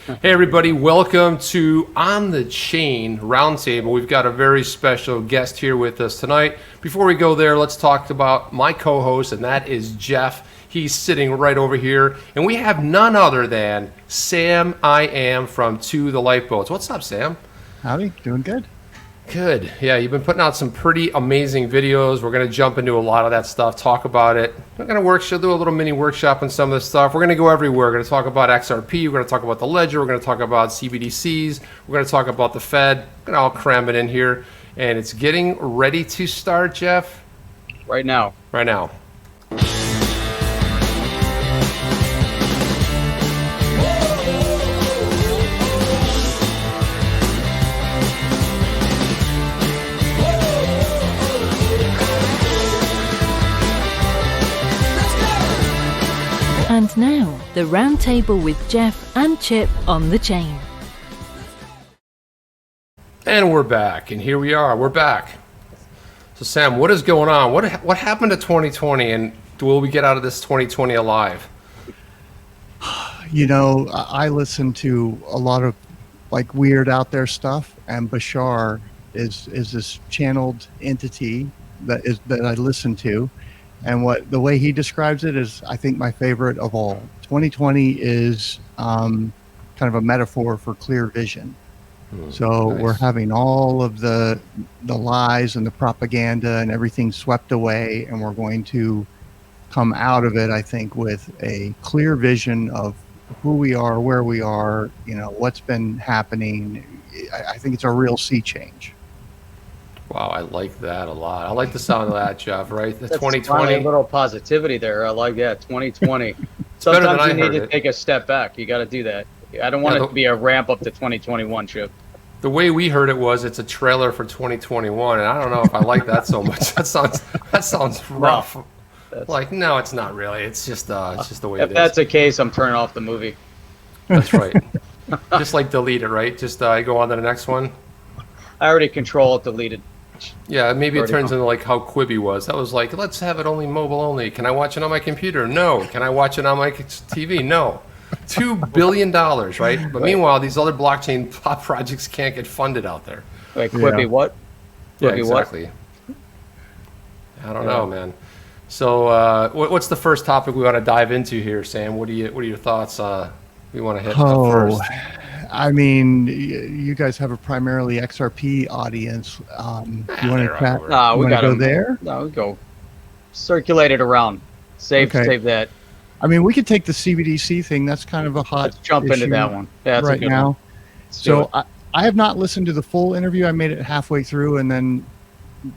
Hey everybody, welcome to On the Chain Roundtable. We've got a very special guest here with us tonight. Before we go there, let's talk about my co-host, and that is Jeff. He's sitting right over here, and we have none other than Sam I Am from To the Lifeboats. What's up, Sam? Howdy, doing good. Good. Yeah, you've been putting out some pretty amazing videos. We're going to jump into a lot of that stuff, talk about it. We're going to do a little mini workshop on some of this stuff. We're going to go everywhere. We're going to talk about XRP. We're going to talk about the ledger. We're going to talk about CbdCs. We're going to talk about the Fed. We're going to all cram it in here. And it's getting ready to start, Jeff? Right now. Right now. And now, the roundtable with Jeff and Chip on the chain. And we're back, and here we are. We're back. So, Sam, what is going on? What happened to 2020, and will we get out of this 2020 alive? You know, I listen to a lot of like weird out there stuff, and Bashar is this channeled entity that I listen to. And the way he describes it is, I think, my favorite of all. 2020 is kind of a metaphor for clear vision. So nice. We're having all of the lies and the propaganda and everything swept away, and we're going to come out of it, I think, with a clear vision of who we are, where we are, you know, what's been happening. I think it's a real sea change. Wow, I like that a lot. I like the sound of that, Jeff, right? The That's 2020. a little positivity there. I like that. 2020. better Sometimes than I you need heard to it. take a step back. You got to do that. I don't want it to be a ramp up to 2021, Chip. The way we heard it was it's a trailer for 2021, and I don't know if I like that so much. That sounds rough. No, it's not really. It's just the way it is. If that's the case, I'm turning off the movie. That's right. Just like delete it, right? Just go on to the next one. I already control it, deleted. Yeah, maybe it turns on. into like how Quibi was. That was like, let's have it only mobile only. Can I watch it on my computer? No. Can I watch it on my TV? No. $2 billion, right? But meanwhile, these other blockchain projects can't get funded out there. Wait, Quibi what? Yeah, Quibi exactly. I don't know, man. So, what's the first topic we want to dive into here, Sam? What are your thoughts? We want to hit first. I mean, you guys have a primarily XRP audience. You want to chat? No, we got to go there. No, we go. Circulate it around. Save that. I mean, we could take the Cbdc thing. That's kind of a hot Let's jump into issue that one. Yeah, that's right a good now. one. So I have not listened to the full interview. I made it halfway through and then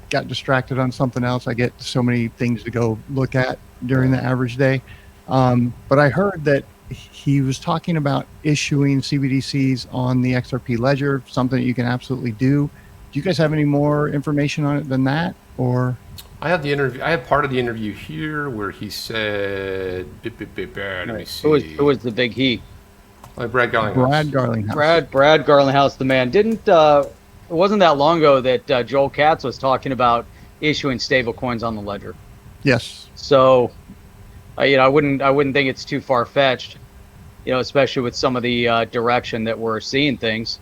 got distracted on something else. I get so many things to go look at during the average day. But I heard that he was talking about issuing CbdCs on the XRP ledger, something that you can absolutely do. Do you guys have any more information on it than that, or? I have the interview. I have part of the interview here where he said, "Let me see." Who was the big he? Like Brad Garlinghouse. Brad Garlinghouse. Brad Garlinghouse, the man. It wasn't that long ago that Joel Katz was talking about issuing stable coins on the ledger. Yes. So, I wouldn't think it's too far fetched, especially with some of the direction that we're seeing things.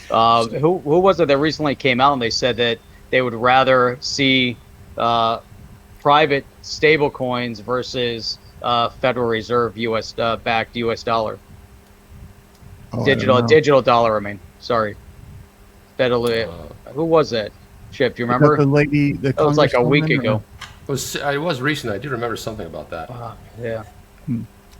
Who was it that recently came out and they said that they would rather see private stable coins versus Federal Reserve U.S. backed U.S. dollar, digital dollar. I mean, sorry, Federal. Who was that? Chip, do you remember? The lady. That was like a week ago. It was recent. I do remember something about that. Yeah.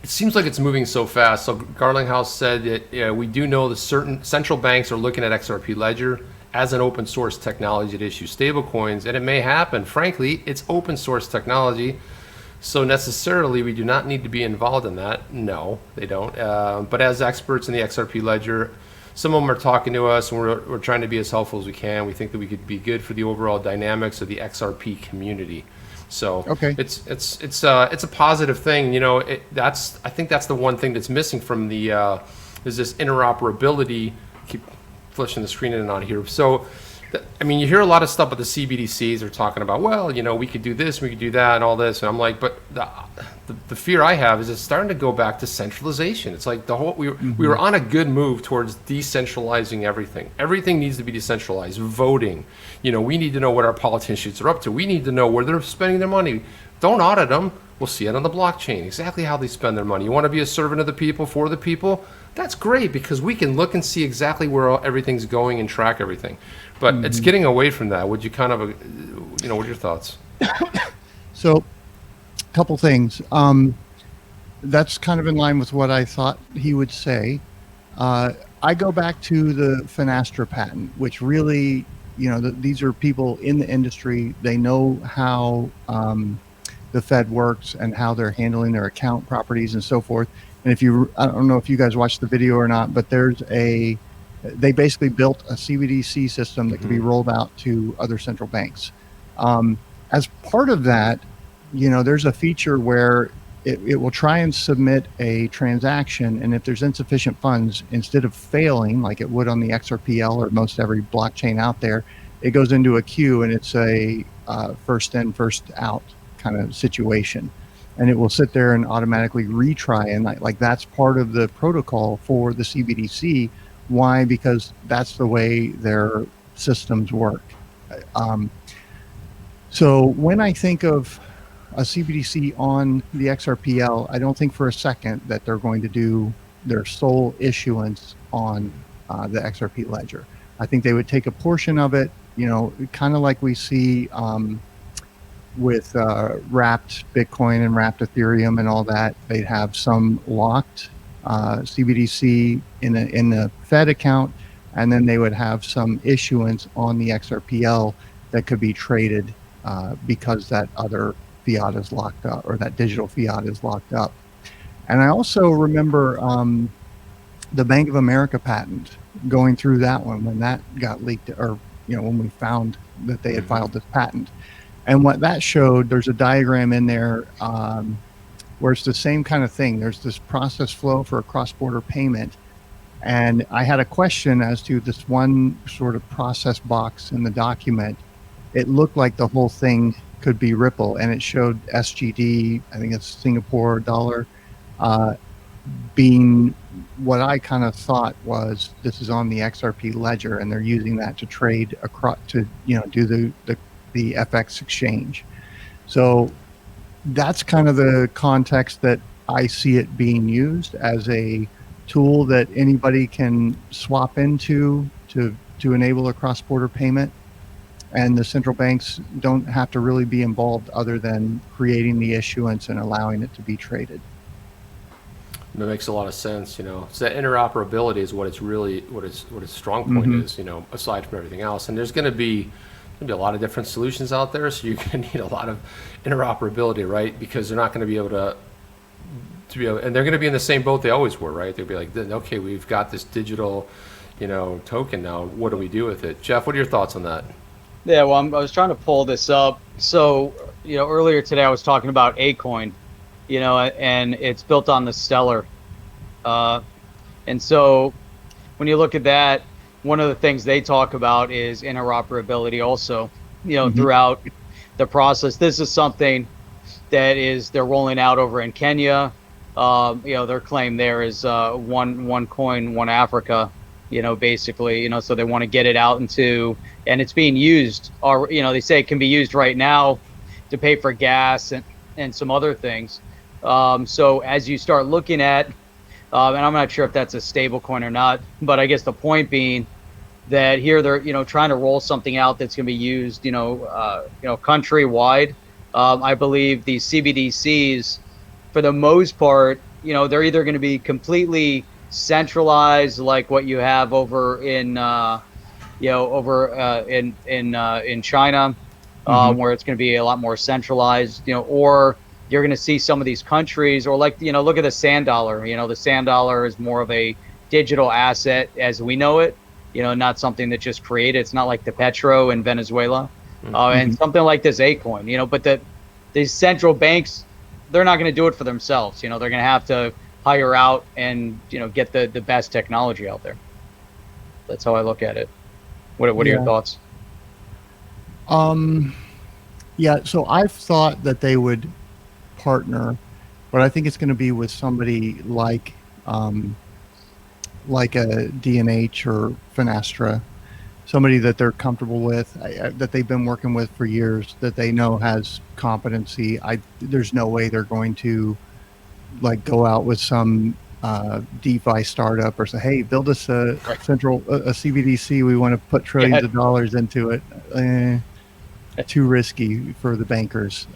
It seems like it's moving so fast. So Garlinghouse said that we do know that certain central banks are looking at XRP Ledger as an open source technology to issue stable coins, and it may happen. Frankly, it's open source technology, so necessarily we do not need to be involved in that. No, they don't. But as experts in the XRP Ledger, some of them are talking to us, and we're trying to be as helpful as we can. We think that we could be good for the overall dynamics of the XRP community. So it's a positive thing. I think that's the one thing that's missing from the is this interoperability. Keep flipping the screen in and out here. So I mean, you hear a lot of stuff, but the CBDCs are talking about, well, we could do this, we could do that, and all this. And I'm like, but the fear I have is it's starting to go back to centralization. It's like we were on a good move towards decentralizing everything. Everything needs to be decentralized. Voting, we need to know what our politicians are up to. We need to know where they're spending their money. Don't audit them. We'll see it on the blockchain, exactly how they spend their money. You want to be a servant of the people, for the people? That's great, because we can look and see exactly where everything's going and track everything. But it's getting away from that. Would you kind of, what are your thoughts? So, a couple things. That's kind of in line with what I thought he would say. I go back to the Finastra patent, which really, these are people in the industry. They know how the Fed works and how they're handling their account properties and so forth. And I don't know if you guys watched the video or not, but they basically built a CBDC system that could be rolled out to other central banks. As part of that, there's a feature where it will try and submit a transaction, and if there's insufficient funds, instead of failing like it would on the XRPL or most every blockchain out there, it goes into a queue, and it's a first in, first out kind of situation. And it will sit there and automatically retry, and like that's part of the protocol for the CBDC. Why? Because that's the way their systems work. So when I think of a CBDC on the XRPL, I don't think for a second that they're going to do their sole issuance on the XRP ledger. I think they would take a portion of it, kind of like we see with wrapped Bitcoin and wrapped Ethereum and all that. They'd have some locked CBDC in the Fed account, and then they would have some issuance on the XRPL that could be traded because that other fiat is locked up, or that digital fiat is locked up. And I also remember the Bank of America patent, going through that one when that got leaked, or when we found that they had filed this patent. And what that showed, there's a diagram in there where it's the same kind of thing. There's this process flow for a cross-border payment. And I had a question as to this one sort of process box in the document. It looked like the whole thing could be Ripple, and it showed SGD, I think it's Singapore dollar, being what I kind of thought was this is on the XRP ledger, and they're using that to trade across, to do the FX exchange. So that's kind of the context that I see it being used as a tool that anybody can swap into to enable a cross-border payment. And the central banks don't have to really be involved other than creating the issuance and allowing it to be traded. That makes a lot of sense. So that interoperability is what its strong point is, aside from everything else. And there's going to be a lot of different solutions out there, so you're going to need a lot of interoperability, right? Because they're not going to be able to and they're going to be in the same boat they always were, right? They'll be like, okay, we've got this digital, token now. What do we do with it? Jeff, what are your thoughts on that? Yeah, well, I was trying to pull this up. So, earlier today I was talking about Acoin, and it's built on the Stellar. And so when you look at that, one of the things they talk about is interoperability also, throughout the process. This is something that they're rolling out over in Kenya. Their claim there is one coin, one Africa, basically, so they want to get it out into, and it's being used, or, they say it can be used right now to pay for gas and some other things. So as you start looking at, and I'm not sure if that's a stable coin or not, but I guess the point being that here they're, trying to roll something out that's going to be used, countrywide. I believe these CBDCs, for the most part, they're either going to be completely centralized, like what you have over in, in China, where it's going to be a lot more centralized, or you're going to see some of these countries, or like, look at the sand dollar. The sand dollar is more of a digital asset as we know it, not something that just created. It's not like the petro in Venezuela, and something like this Acoin, but these central banks, they're not going to do it for themselves. They're going to have to hire out and, get the best technology out there. That's how I look at it. What are your thoughts? Yeah, so I've thought that they would partner, but I think it's going to be with somebody like a D&H or Finastra, somebody that they're comfortable with, that they've been working with for years, that they know has competency. There's no way they're going to like go out with some DeFi startup or say, hey, build us a CBDC. We want to put trillions of dollars into it. Too risky for the bankers.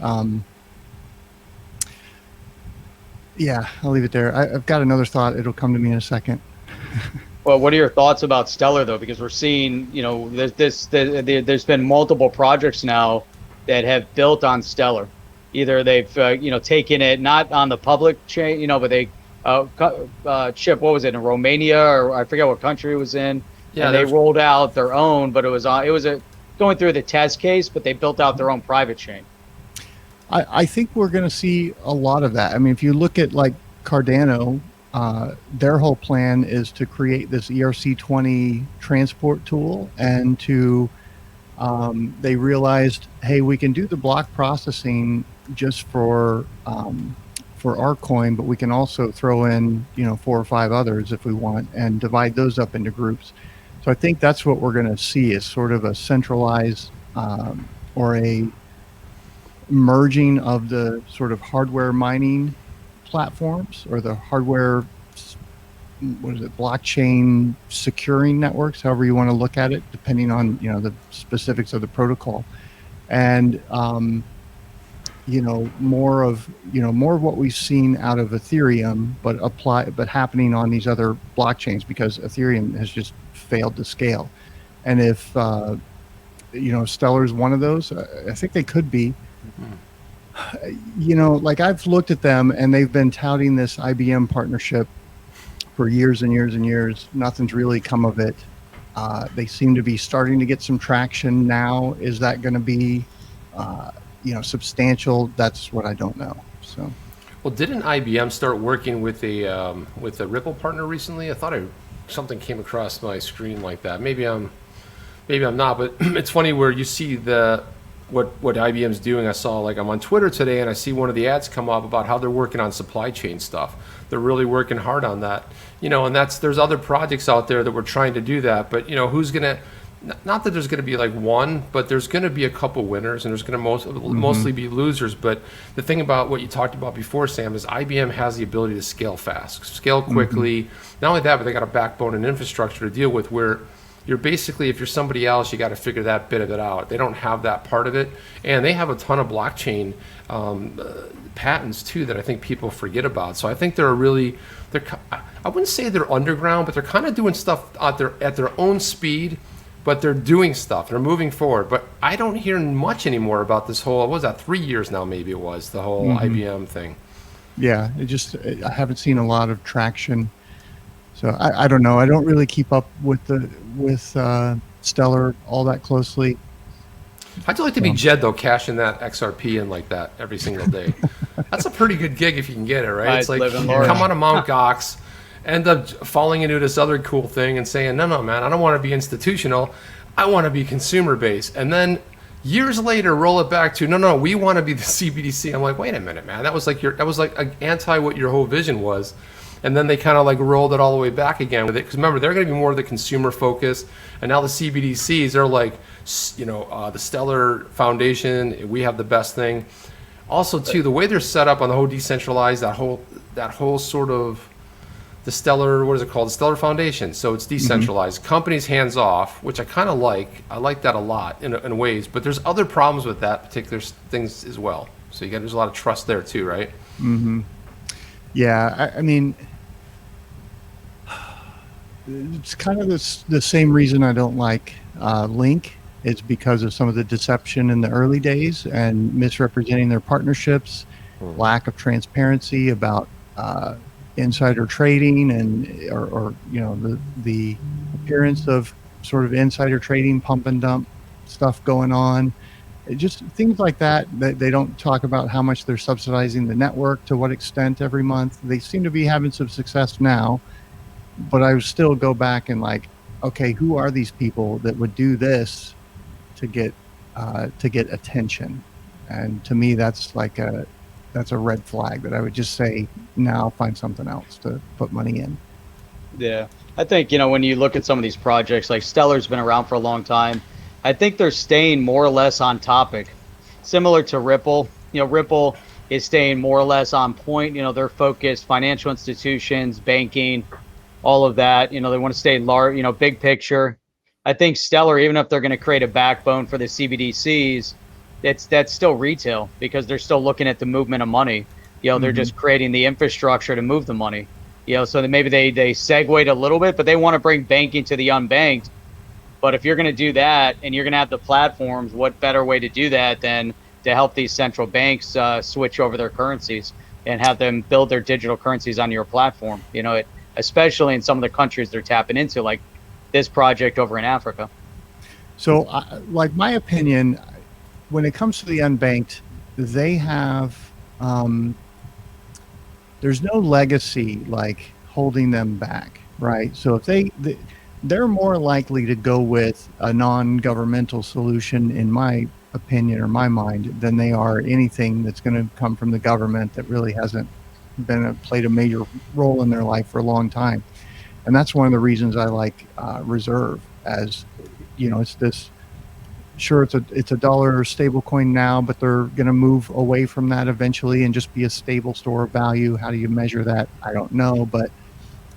Yeah, I'll leave it there. I've got another thought. It'll come to me in a second. Well, what are your thoughts about Stellar though? Because we're seeing, there's been multiple projects now that have built on Stellar. Either they've, taken it not on the public chain, but they, Chip, what was it, in Romania or I forget what country it was in. Yeah, and they rolled out their own, but it was going through the test case, but they built out their own private chain. I think we're going to see a lot of that. I mean, if you look at like Cardano, their whole plan is to create this ERC20 transport tool, and they realized, hey, we can do the block processing just for our coin, but we can also throw in 4 or 5 others if we want, and divide those up into groups. So I think that's what we're going to see, is sort of a centralized or a merging of the sort of hardware mining platforms, or the hardware, blockchain securing networks, however you want to look at it, depending on the specifics of the protocol, and more of what we've seen out of Ethereum, but happening on these other blockchains, because Ethereum has just failed to scale. And if Stellar is one of those, I think they could be. Like I've looked at them, and they've been touting this IBM partnership for years and years and years. Nothing's really come of it. They seem to be starting to get some traction now. Is that going to be substantial? That's what I don't know. So, well, didn't IBM start working with a Ripple partner recently? I thought something came across my screen like that. Maybe I'm not, but it's funny where you see what IBM's doing. I saw, like, I'm on Twitter today, and I see one of the ads come up about how they're working on supply chain stuff. They're really working hard on that, and there's other projects out there that we're trying to do that. But who's gonna? Not that there's going to be like one, but there's going to be a couple winners, and there's going to mostly be losers. But the thing about what you talked about before, Sam, is IBM has the ability to scale fast, scale quickly. Not only that, but they got a backbone and infrastructure to deal with, where you're basically, if you're somebody else, you got to figure that bit of it out. They don't have that part of it, and they have a ton of blockchain patents too that I think people forget about. So I think I wouldn't say they're underground, but they're kind of doing stuff out there at their own speed. But they're doing stuff. They're moving forward. But I don't hear much anymore about this whole, what was that, 3 years now maybe it was, the whole IBM thing. Yeah, I haven't seen a lot of traction. So I don't know. I don't really keep up with Stellar all that closely. How'd you like to be Jed, though, cashing that XRP in like that every single day? That's a pretty good gig if you can get it, right? It's like, you come out of Mount Gox, end up falling into this other cool thing and saying, no, man, I don't want to be institutional. I want to be consumer-based. And then years later, roll it back to, no, we want to be the CBDC. I'm like, wait a minute, man. That was like anti what your whole vision was. And then they kind of like rolled it all the way back again with it. Because remember, they're going to be more of the consumer focus. And now the CBDCs, they're like, the Stellar Foundation, we have the best thing. Also, too, the way they're set up on the whole decentralized, that whole sort of, the Stellar, what is it called? The Stellar Foundation. So it's decentralized. Companies hands off, which I kind of like. I like that a lot in ways. But there's other problems with that particular things as well. So there's a lot of trust there too, right? Mm-hmm. Yeah, I mean, it's kind of the same reason I don't like Link. It's because of some of the deception in the early days and misrepresenting their partnerships, lack of transparency about insider trading, and or the appearance of sort of insider trading, pump and dump stuff going on. Just things like that. They don't talk about how much they're subsidizing the network, to what extent every month. They seem to be having some success now, but I would still go back and like, okay, who are these people that would do this to get to get attention. And to me, that's a red flag that I would just say, now find something else to put money in. Yeah. I think, when you look at some of these projects, like Stellar's been around for a long time. I think they're staying more or less on topic, similar to Ripple. Ripple is staying more or less on point. They're focused, financial institutions, banking, all of that. They want to stay large, big picture. I think Stellar, even if they're going to create a backbone for the CBDCs, that's still retail, because they're still looking at the movement of money. They're just creating the infrastructure to move the money. So that maybe they segued a little bit, but they want to bring banking to the unbanked. But if you're going to do that and you're going to have the platforms, what better way to do that than to help these central banks switch over their currencies and have them build their digital currencies on your platform? Especially in some of the countries they're tapping into, like this project over in Africa. So, like, my opinion, when it comes to the unbanked, they have, there's no legacy like holding them back, right? So if they're more likely to go with a non-governmental solution, in my opinion or my mind, than they are anything that's going to come from the government that really hasn't played a major role in their life for a long time. And that's one of the reasons I like Reserve, as it's this. Sure, it's a dollar stable coin now, but they're going to move away from that eventually and just be a stable store of value. How do you measure that? I don't know, but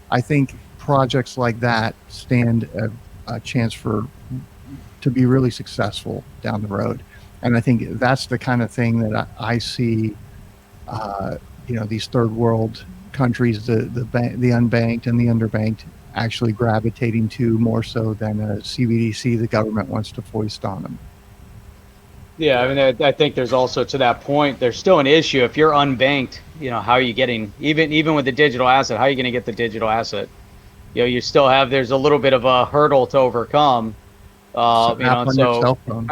I think projects like that stand a chance to be really successful down the road. And I think that's the kind of thing that I see, these third world countries, the unbanked and the underbanked, actually gravitating to more so than a CBDC the government wants to foist on them. Yeah, I mean, I think there's also, to that point, there's still an issue. If you're unbanked, how are you getting, even with the digital asset, how are you going to get the digital asset? You still have, there's a little bit of a hurdle to overcome. App on your cell phone.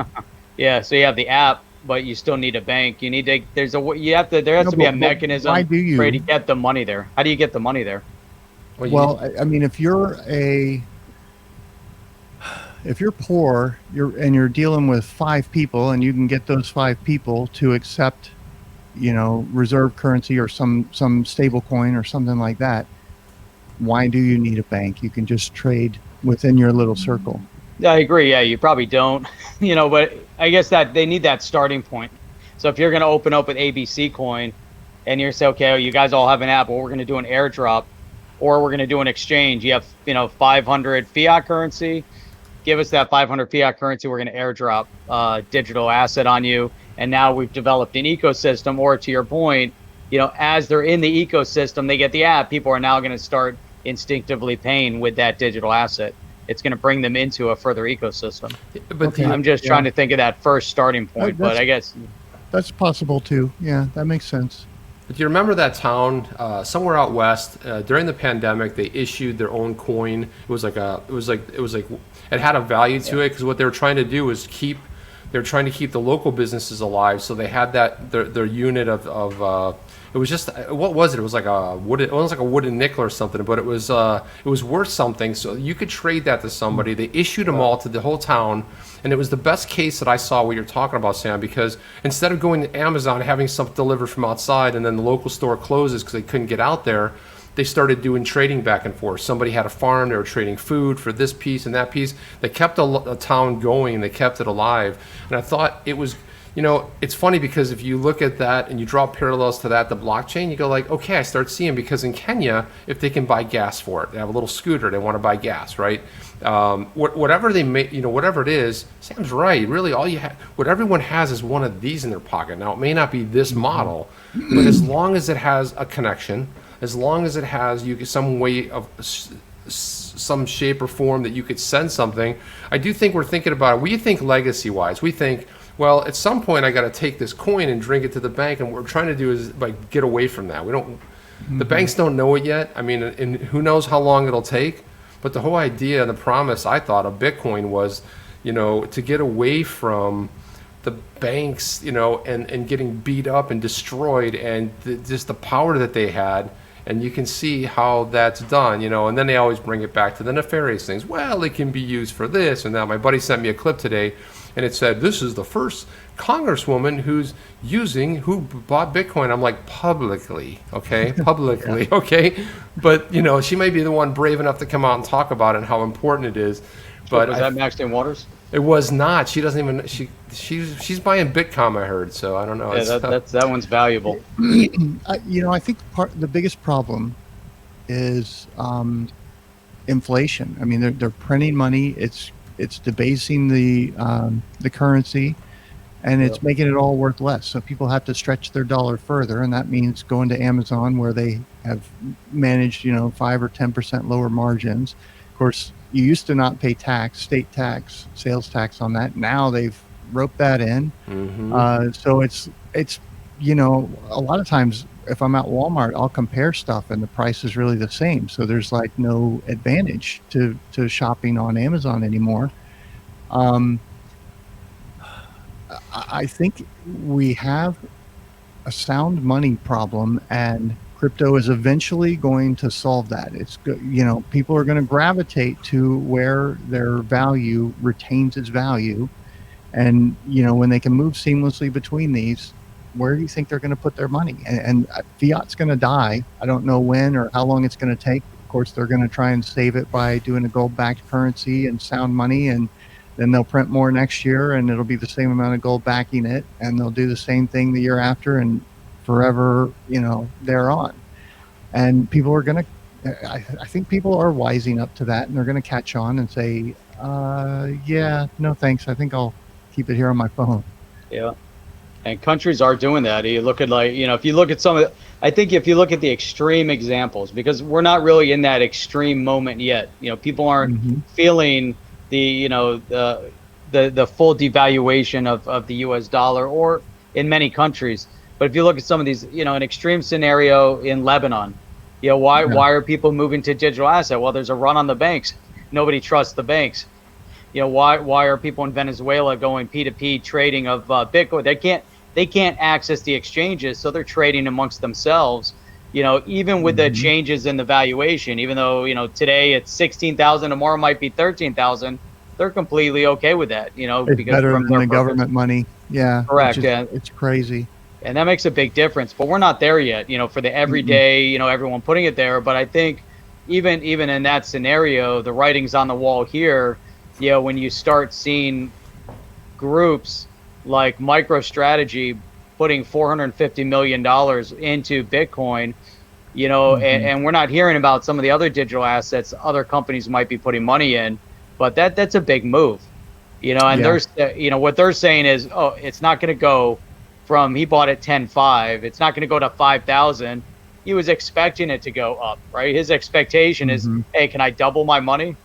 Yeah, so you have the app, but you still need a bank. You need to, there has to be a mechanism for you to get the money there. How do you get the money there? Well, I mean, if you're poor, you're dealing with 5 people, and you can get those 5 people to accept, reserve currency or some stable coin or something like that, why do you need a bank? You can just trade within your little circle. Yeah, I agree. Yeah, you probably don't, but I guess that they need that starting point. So if you're going to open up with ABC coin and you're saying, okay, you guys all have an app, well, we're going to do an airdrop, or we're going to do an exchange. You have, 500 fiat currency. Give us that 500 fiat currency. We're going to airdrop digital asset on you. And now we've developed an ecosystem. Or to your point, as they're in the ecosystem, they get the app. People are now going to start instinctively paying with that digital asset. It's going to bring them into a further ecosystem. But I'm just trying to think of that first starting point. But I guess that's possible too. Yeah, that makes sense. But do you remember that town somewhere out west during the pandemic? They issued their own coin. It had a value to it, because what they were trying to do was keep the local businesses alive. So they had their unit of it was just, what was it? It was like a wooden nickel or something, but it was worth something. So you could trade that to somebody. They issued them all to the whole town. And it was the best case that I saw what you're talking about, Sam, because instead of going to Amazon, having stuff delivered from outside, and then the local store closes because they couldn't get out there, they started doing trading back and forth. Somebody had a farm, they were trading food for this piece and that piece. They kept a town going, they kept it alive. And I thought it was, it's funny, because if you look at that and you draw parallels to that, the blockchain, you go like, okay, I start seeing, because in Kenya, if they can buy gas for it, they have a little scooter, they want to buy gas, right? Whatever they make, whatever it is, Sam's right. Really, what everyone has is one of these in their pocket. Now, it may not be this model, but as long as it has a connection, as long as it has some way of some shape or form that you could send something, I do think we're thinking about it. We think legacy-wise. We think, well, at some point I got to take this coin and drink it to the bank, and what we're trying to do is get away from that. We don't. The banks don't know it yet. I mean, and who knows how long it'll take. But the whole idea and the promise, I thought, of Bitcoin was, to get away from the banks, and getting beat up and destroyed, and just the power that they had, And you can see how that's done, and then they always bring it back to the nefarious things. Well, it can be used for this and that. My buddy sent me a clip today, and it said, this is the first congresswoman who bought Bitcoin. I'm like, publicly, okay? Publicly, okay? But, she may be the one brave enough to come out and talk about it and how important it is. But was that Maxine Waters? It was not. She doesn't even, she's buying Bitcoin, I heard, so I don't know. Yeah, that one's valuable. I think the biggest problem is inflation. I mean, they're printing money. It's debasing the currency, and it's making it all worth less. So people have to stretch their dollar further, and that means going to Amazon where they have managed 5 or 10% lower margins. Of course, you used to not pay state tax, sales tax on that. Now they've roped that in. Mm-hmm. So it's a lot of times if I'm at Walmart, I'll compare stuff and the price is really the same. So there's like no advantage to shopping on Amazon anymore. I think we have a sound money problem, and crypto is eventually going to solve that. It's people are going to gravitate to where their value retains its value, and when they can move seamlessly between these, where do you think they're going to put their money? And fiat's going to die. I don't know when or how long it's going to take. Of course, they're going to try and save it by doing a gold-backed currency and sound money, and then they'll print more next year, and it'll be the same amount of gold backing it, and they'll do the same thing the year after, and forever, thereon. And people are going to, I think people are wising up to that, and they're going to catch on and say, yeah, no thanks. I think I'll keep it here on my phone. Yeah. And countries are doing that. You look at if you look at if you look at the extreme examples, because we're not really in that extreme moment yet. People aren't feeling the full devaluation of the US dollar, or in many countries. But if you look at some of these, an extreme scenario in Lebanon, why are people moving to digital asset? Well, there's a run on the banks. Nobody trusts the banks. Why are people in Venezuela going P2P trading of Bitcoin? They can't access the exchanges, so they're trading amongst themselves. Even with the changes in the valuation, even though today it's 16,000, tomorrow might be 13,000, they're completely okay with that. It's because better than the government money. Yeah, correct. It's crazy. And that makes a big difference, but we're not there yet, for the everyday, everyone putting it there. But I think even in that scenario, the writing's on the wall here, when you start seeing groups like MicroStrategy putting $450 million into Bitcoin, and we're not hearing about some of the other digital assets other companies might be putting money in, but that's a big move, and there's, what they're saying is, it's not going to go from, he bought it 10.5, it's not going to go to 5,000. He was expecting it to go up, right? His expectation is, hey, can I double my money?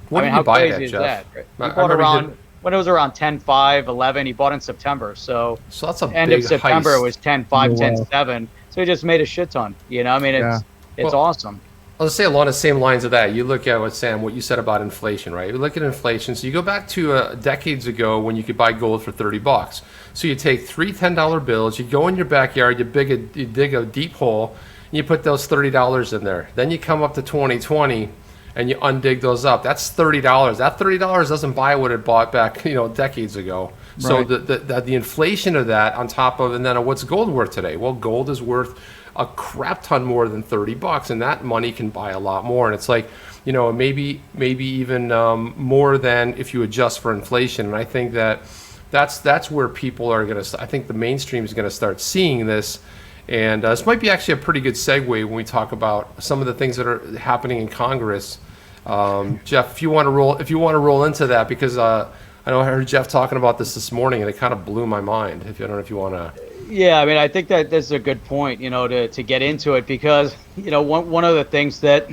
What did how you buy crazy that, is Jeff? that? Right? He bought around, when it was around 10.5, 11, he bought in September. So that's a end big of September, heist. it was 10.5, 10.7. So he just made a shit ton. It's awesome. I'll just say along the same lines of that. You look at what you said about inflation, right? You look at inflation. So you go back to decades ago when you could buy gold for $30. So you take three $10 bills, you go in your backyard, you dig a deep hole, and you put those $30 in there. Then you come up to 2020 and you undig those up. That's $30. That $30 doesn't buy what it bought back, decades ago. So Right. the inflation of that on top of, and then what's gold worth today? Well, gold is worth a crap ton more than $30, and that money can buy a lot more. And it's like, maybe even more than if you adjust for inflation. And I think that's where people are going to, I think the mainstream is going to start seeing this. And this might be actually a pretty good segue when we talk about some of the things that are happening in Congress. Jeff, if you want to roll into that, because I know I heard Jeff talking about this morning, and it kind of blew my mind. I don't know if you want to. Yeah, I mean, I think that this is a good point, to get into it, because, one of the things that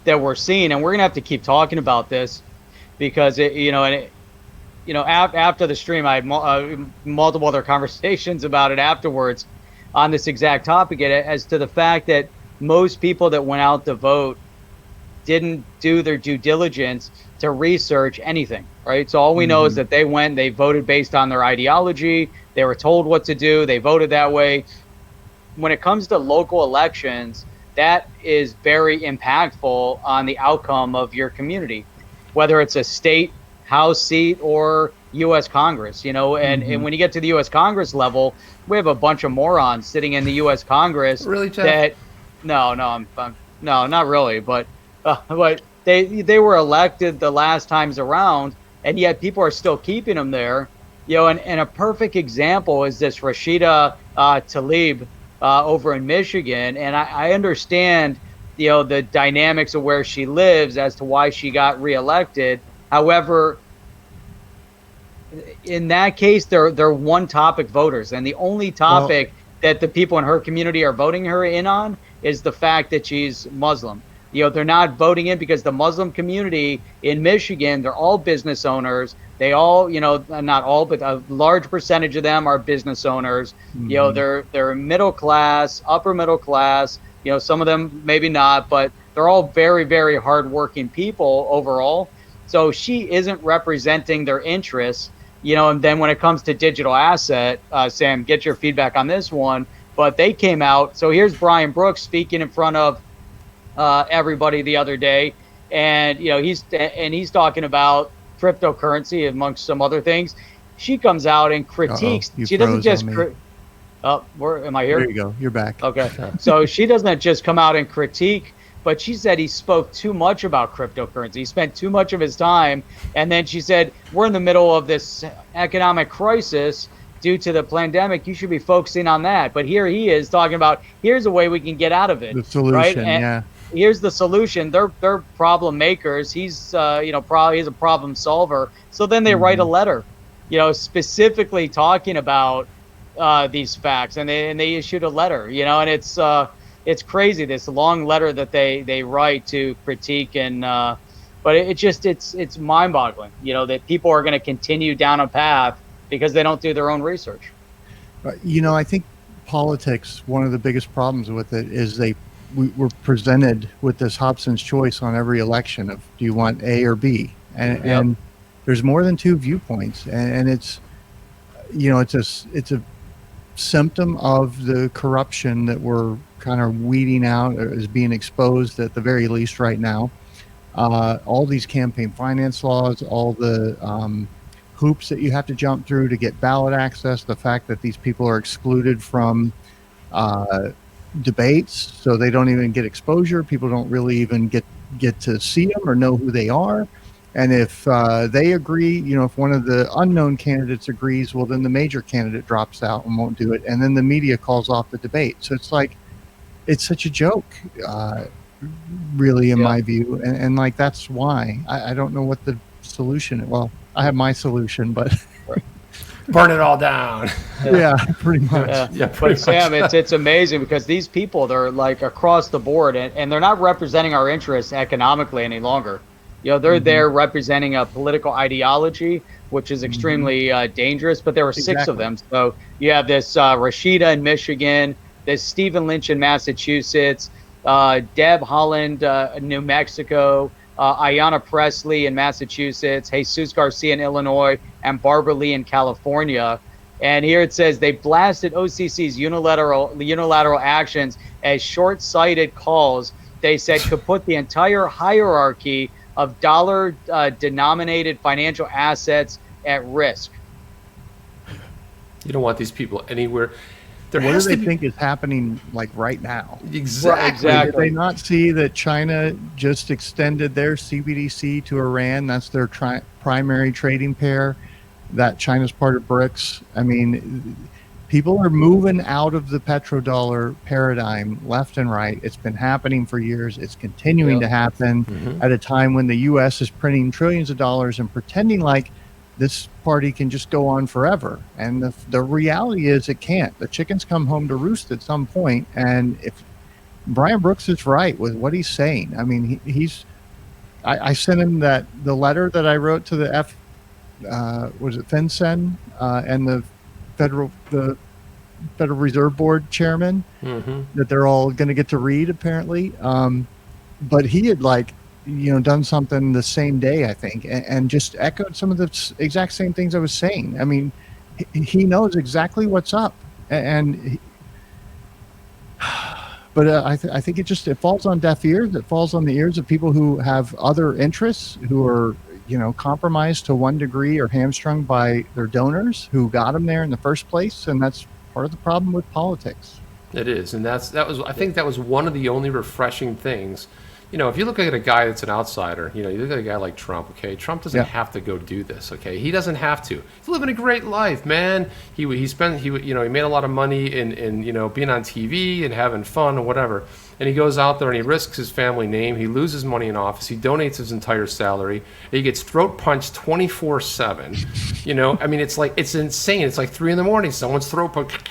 we're seeing, and we're going to have to keep talking about this, because after the stream, I had multiple other conversations about it afterwards on this exact topic, as to the fact that most people that went out to vote didn't do their due diligence to research anything, right? So all we know is that they voted based on their ideology. They were told what to do. They voted that way. When it comes to local elections, that is very impactful on the outcome of your community, whether it's a state House seat or U.S. Congress, and when you get to the U.S. Congress level, we have a bunch of morons sitting in the U.S. Congress. Really, Jeff? That no, no, not really, but they were elected the last times around, and yet people are still keeping them there. And a perfect example is this Rashida Tlaib over in Michigan, and I understand the dynamics of where she lives as to why she got reelected. However, in that case, they're one topic voters, and the only topic that the people in her community are voting her in on is the fact that she's Muslim. They're not voting in because the Muslim community in Michigan, they're all business owners. They all, not all, but a large percentage of them are business owners. They're middle class, upper middle class. Some of them maybe not, but they're all very, very hardworking people overall. So she isn't representing their interests. And then when it comes to digital asset, Sam, get your feedback on this one. But they came out. So here's Brian Brooks speaking in front of everybody the other day, and he's talking about cryptocurrency amongst some other things. She comes out and critiques. She doesn't just. Where am I here? There you go. You're back. Okay. So she doesn't just come out and critique, but she said he spoke too much about cryptocurrency. He spent too much of his time. And then she said, we're in the middle of this economic crisis due to the pandemic. You should be focusing on that. But here he is talking about, here's a way we can get out of it. The solution, right? yeah. Here's the solution. They're problem makers. He's probably he's a problem solver. So then they write a letter, specifically talking about these facts, and they issued a letter, and it's crazy, this long letter that they write to critique, and but it's mind-boggling, that people are going to continue down a path because they don't do their own research. I think politics, one of the biggest problems with it is we're presented with this Hobson's choice on every election of, do you want A or B? And there's more than two viewpoints, and it's it's a symptom of the corruption that we're kind of weeding out, or is being exposed at the very least right now. All these campaign finance laws, all the hoops that you have to jump through to get ballot access, the fact that these people are excluded from debates, so they don't even get exposure. People don't really even get to see them or know who they are. And if they agree, if one of the unknown candidates agrees, well, then the major candidate drops out and won't do it. And then the media calls off the debate. So it's like, it's such a joke, really, in my view. And like, that's why I don't know what the solution is. Well, I have my solution, but burn it all down. Yeah, pretty much. Yeah, but Sam, it's amazing because these people, they're like across the board, and they're not representing our interests economically any longer. They're there representing a political ideology, which is extremely dangerous, but there were six of them. So you have this Rashida in Michigan, this Stephen Lynch in Massachusetts, Deb Holland, New Mexico, Ayanna Presley in Massachusetts, Jesus Garcia in Illinois, and Barbara Lee in California. And here it says they blasted OCC's unilateral actions as short-sighted calls, they said, could put the entire hierarchy of dollar-denominated financial assets at risk. You don't want these people anywhere. What do they think is happening like right now? Exactly. Did they not see that China just extended their Cbdc to Iran? That's their primary trading pair. That China's part of BRICS. I mean, people are moving out of the petrodollar paradigm left and right. It's been happening for years. It's continuing to happen at a time when the U.S. is printing trillions of dollars and pretending like this party can just go on forever. And the reality is it can't. The chickens come home to roost at some point. And if Brian Brooks is right with what he's saying, I mean, I sent him the letter that I wrote to the FinCEN and the Federal Reserve Board chairman that they're all going to get to read apparently. But he had done something the same day, I think, and just echoed some of the exact same things I was saying. I mean, he knows exactly what's up, and But I think it falls on deaf ears. It falls on the ears of people who have other interests, who are compromised to one degree or hamstrung by their donors who got them there in the first place, and that's part of the problem with politics. It is, and I think that was one of the only refreshing things. If you look at a guy that's an outsider, you look at a guy like Trump, okay? Trump doesn't have to go do this, okay? He doesn't have to. He's living a great life, man. He made a lot of money in being on TV and having fun and whatever. And he goes out there and he risks his family name. He loses money in office. He donates his entire salary. He gets throat punched 24/7. It's insane. It's like 3 a.m. Someone's throat punched,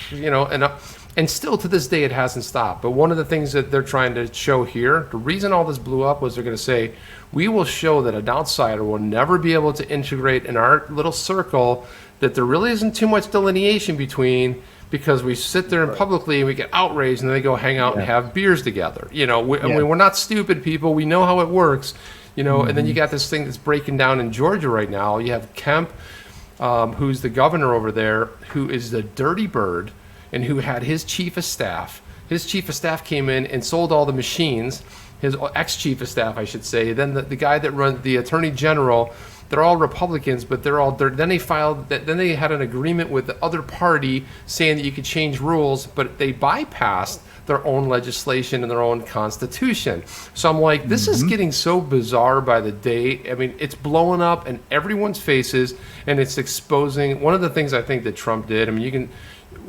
and still to this day, it hasn't stopped. But one of the things that they're trying to show here, the reason all this blew up was they're going to say, we will show that an outsider will never be able to integrate in our little circle, that there really isn't too much delineation between, because we sit there and publicly and we get outraged and then they go hang out and have beers together. We're not stupid people. We know how it works. And then you got this thing that's breaking down in Georgia right now. You have Kemp, who's the governor over there, who is the dirty bird, and who had his chief of staff. His chief of staff came in and sold all the machines, his ex-chief of staff, I should say. Then the guy that runs the attorney general, they're all Republicans, but then they had an agreement with the other party saying that you could change rules, but they bypassed their own legislation and their own constitution. So I'm like, this is getting so bizarre by the day. I mean, it's blowing up in everyone's faces, and it's exposing. One of the things I think that Trump did, I mean, you can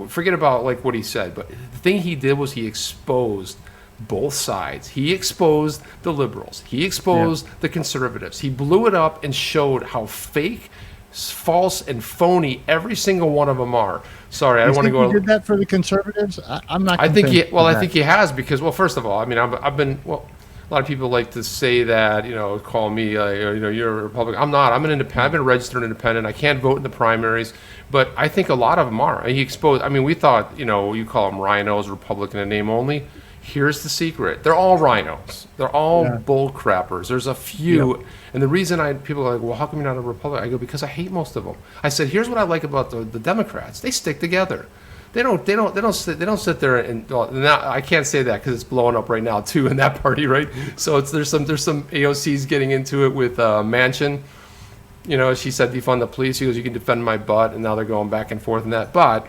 forget about like what he said, but the thing he did was he exposed both sides. He exposed the liberals. He exposed the conservatives. He blew it up and showed how fake, false, and phony every single one of them are. Sorry, I don't want to go. He did that for the conservatives. I'm not. I think he has, because, well, first of all, I mean, I've been, well, a lot of people like to say that, call me, you're a Republican. I'm not. I'm an independent. I've been a registered independent. I can't vote in the primaries, but I think a lot of them are. He exposed. I mean, we thought, you call them rhinos, Republican in name only. Here's the secret: they're all rhinos. They're all bull crappers. There's a few, and the reason people are like, well, how come you're not a Republican? I go, because I hate most of them. I said, here's what I like about the Democrats: they stick together. They don't sit there and, well, now I can't say that because it's blowing up right now too in that party, right? So there's some AOCs getting into it with Manchin. She said defund the police. He goes, you can defend my butt, and now they're going back and forth in that. But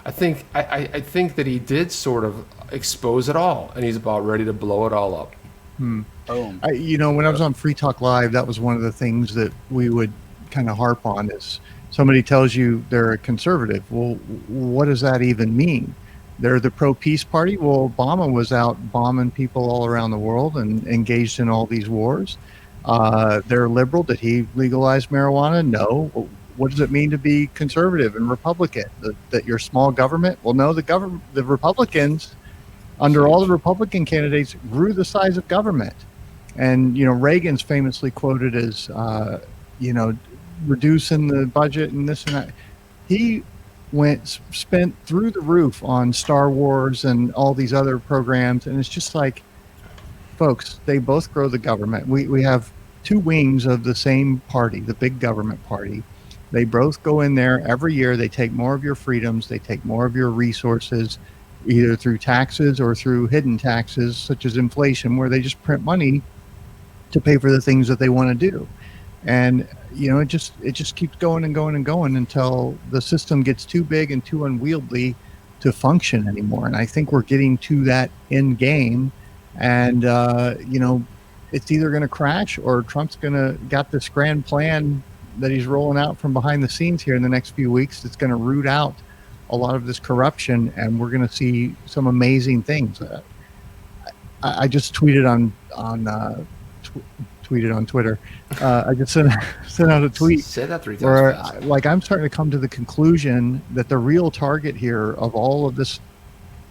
I think that he did sort of expose it all, and he's about ready to blow it all up. Boom. When I was on Free Talk Live, that was one of the things that we would kind of harp on is. Somebody tells you they're a conservative. Well, what does that even mean? They're the pro-peace party. Well, Obama was out bombing people all around the world and engaged in all these wars. They're liberal. Did he legalize marijuana? No. What does it mean to be conservative and Republican? That you're small government? Well, no. The Republicans, under all the Republican candidates, grew the size of government. And Reagan's famously quoted as, reducing the budget and this and that. He spent through the roof on Star Wars and all these other programs, and it's just like, folks, they both grow the government. We have two wings of the same party, the big government party. They both go in there every year. They take more of your freedoms. They take more of your resources, either through taxes or through hidden taxes, such as inflation, where they just print money to pay for the things that they want to do. And it just keeps going and going and going until the system gets too big and too unwieldy to function anymore. And I think we're getting to that end game, and it's either going to crash or Trump's got this grand plan that he's rolling out from behind the scenes here in the next few weeks that's going to root out a lot of this corruption, and we're going to see some amazing things. I just tweeted on Twitter. I just sent out a tweet. Say that 3 times where, fast. I'm starting to come to the conclusion that the real target here of all of this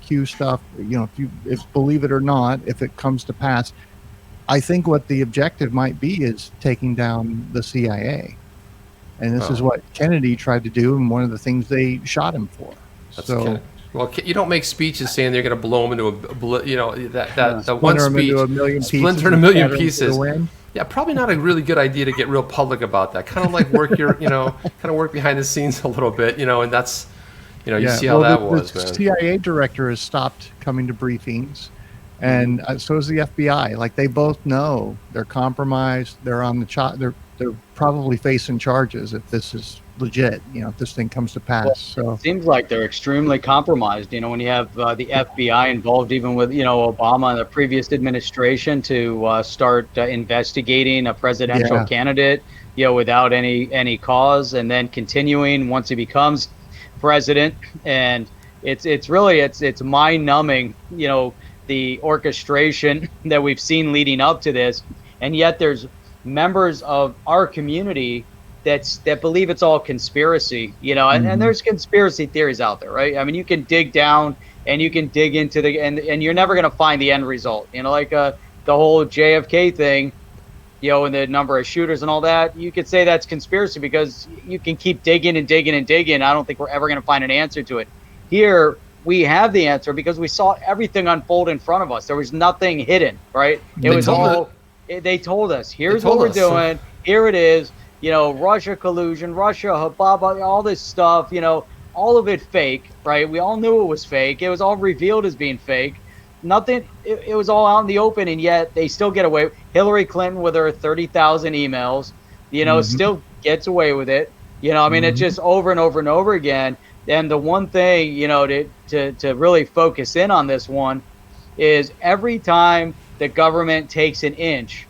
Q stuff, if believe it or not, if it comes to pass, I think what the objective might be is taking down the CIA, and this is what Kennedy tried to do, and one of the things they shot him for. Well, you don't make speeches saying they're going to blow them into the one speech, splinter in a million pieces. Yeah, probably not a really good idea to get real public about that. Kind of like work work behind the scenes a little bit, and that's, you see how that was, the man. CIA director has stopped coming to briefings. and so is the FBI. Like, they both know they're compromised. They're on the they're probably facing charges if this is legit. If this thing comes to pass. So it seems like they're extremely compromised. When you have the FBI involved, even with Obama and the previous administration, to start investigating a presidential candidate, without any cause, and then continuing once he becomes president. And it's really mind-numbing. The orchestration that we've seen leading up to this, and yet there's members of our community that believe it's all conspiracy, and there's conspiracy theories out there, right? I mean, you can dig down and you can dig into and you're never going to find the end result, like the whole JFK thing, and the number of shooters and all that. You could say that's conspiracy because you can keep digging and digging and digging. I don't think we're ever going to find an answer to it. Here, we have the answer because we saw everything unfold in front of us. There was nothing hidden, right? They told us, here's what we're doing. Here it is. Russia collusion, Russia, Baba, all this stuff, all of it fake, right? We all knew it was fake. It was all revealed as being fake. Nothing, it was all out in the open, and yet they still get away. Hillary Clinton with her 30,000 emails, still gets away with it. I mean, it's just over and over and over again. And the one thing, to really focus in on this one is every time the government takes an inch,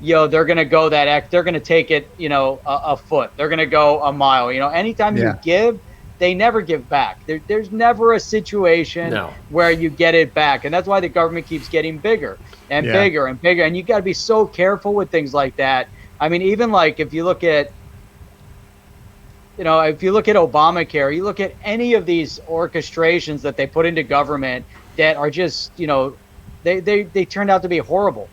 they're going to go they're going to take it, a foot. They're going to go a mile. Anytime you give, they never give back. There's never a situation where you get it back. And that's why the government keeps getting bigger and bigger and bigger. And you got to be so careful with things like that. I mean, even like if you look at, Obamacare, you look at any of these orchestrations that they put into government that are just, they turned out to be horrible.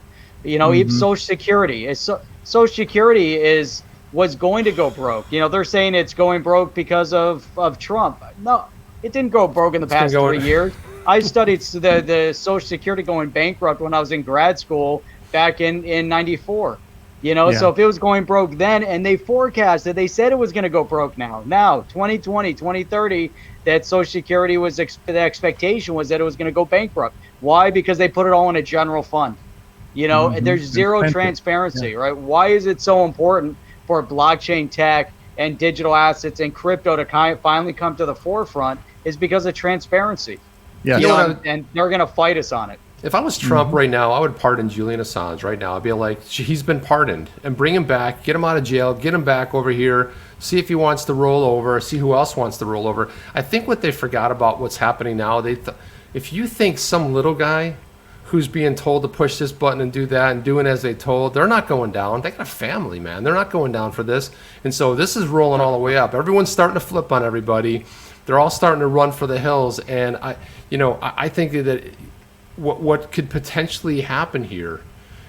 Even Social Security. Social Security was going to go broke. They're saying it's going broke because of Trump. No, it didn't go broke in the past 3 years. I studied the Social Security going bankrupt when I was in grad school back in 94. So if it was going broke then, and they forecasted, they said it was going to go broke now 2020, 2030, that Social Security the expectation was that it was going to go bankrupt. Why? Because they put it all in a general fund. There's zero transparency, right? Why is it so important for blockchain tech and digital assets and crypto to finally come to the forefront? Is because of transparency. Yeah, and they're going to fight us on it. If I was Trump right now, I would pardon Julian Assange right now. I'd be like, he's been pardoned, and bring him back, get him out of jail, get him back over here, see if he wants to roll over, see who else wants to roll over. I think what they forgot about what's happening now, if you think some little guy who's being told to push this button and do that and doing as they told, they're not going down. They got a family, man. They're not going down for this. And so this is rolling all the way up. Everyone's starting to flip on everybody. They're all starting to run for the hills. And I think that what could potentially happen here,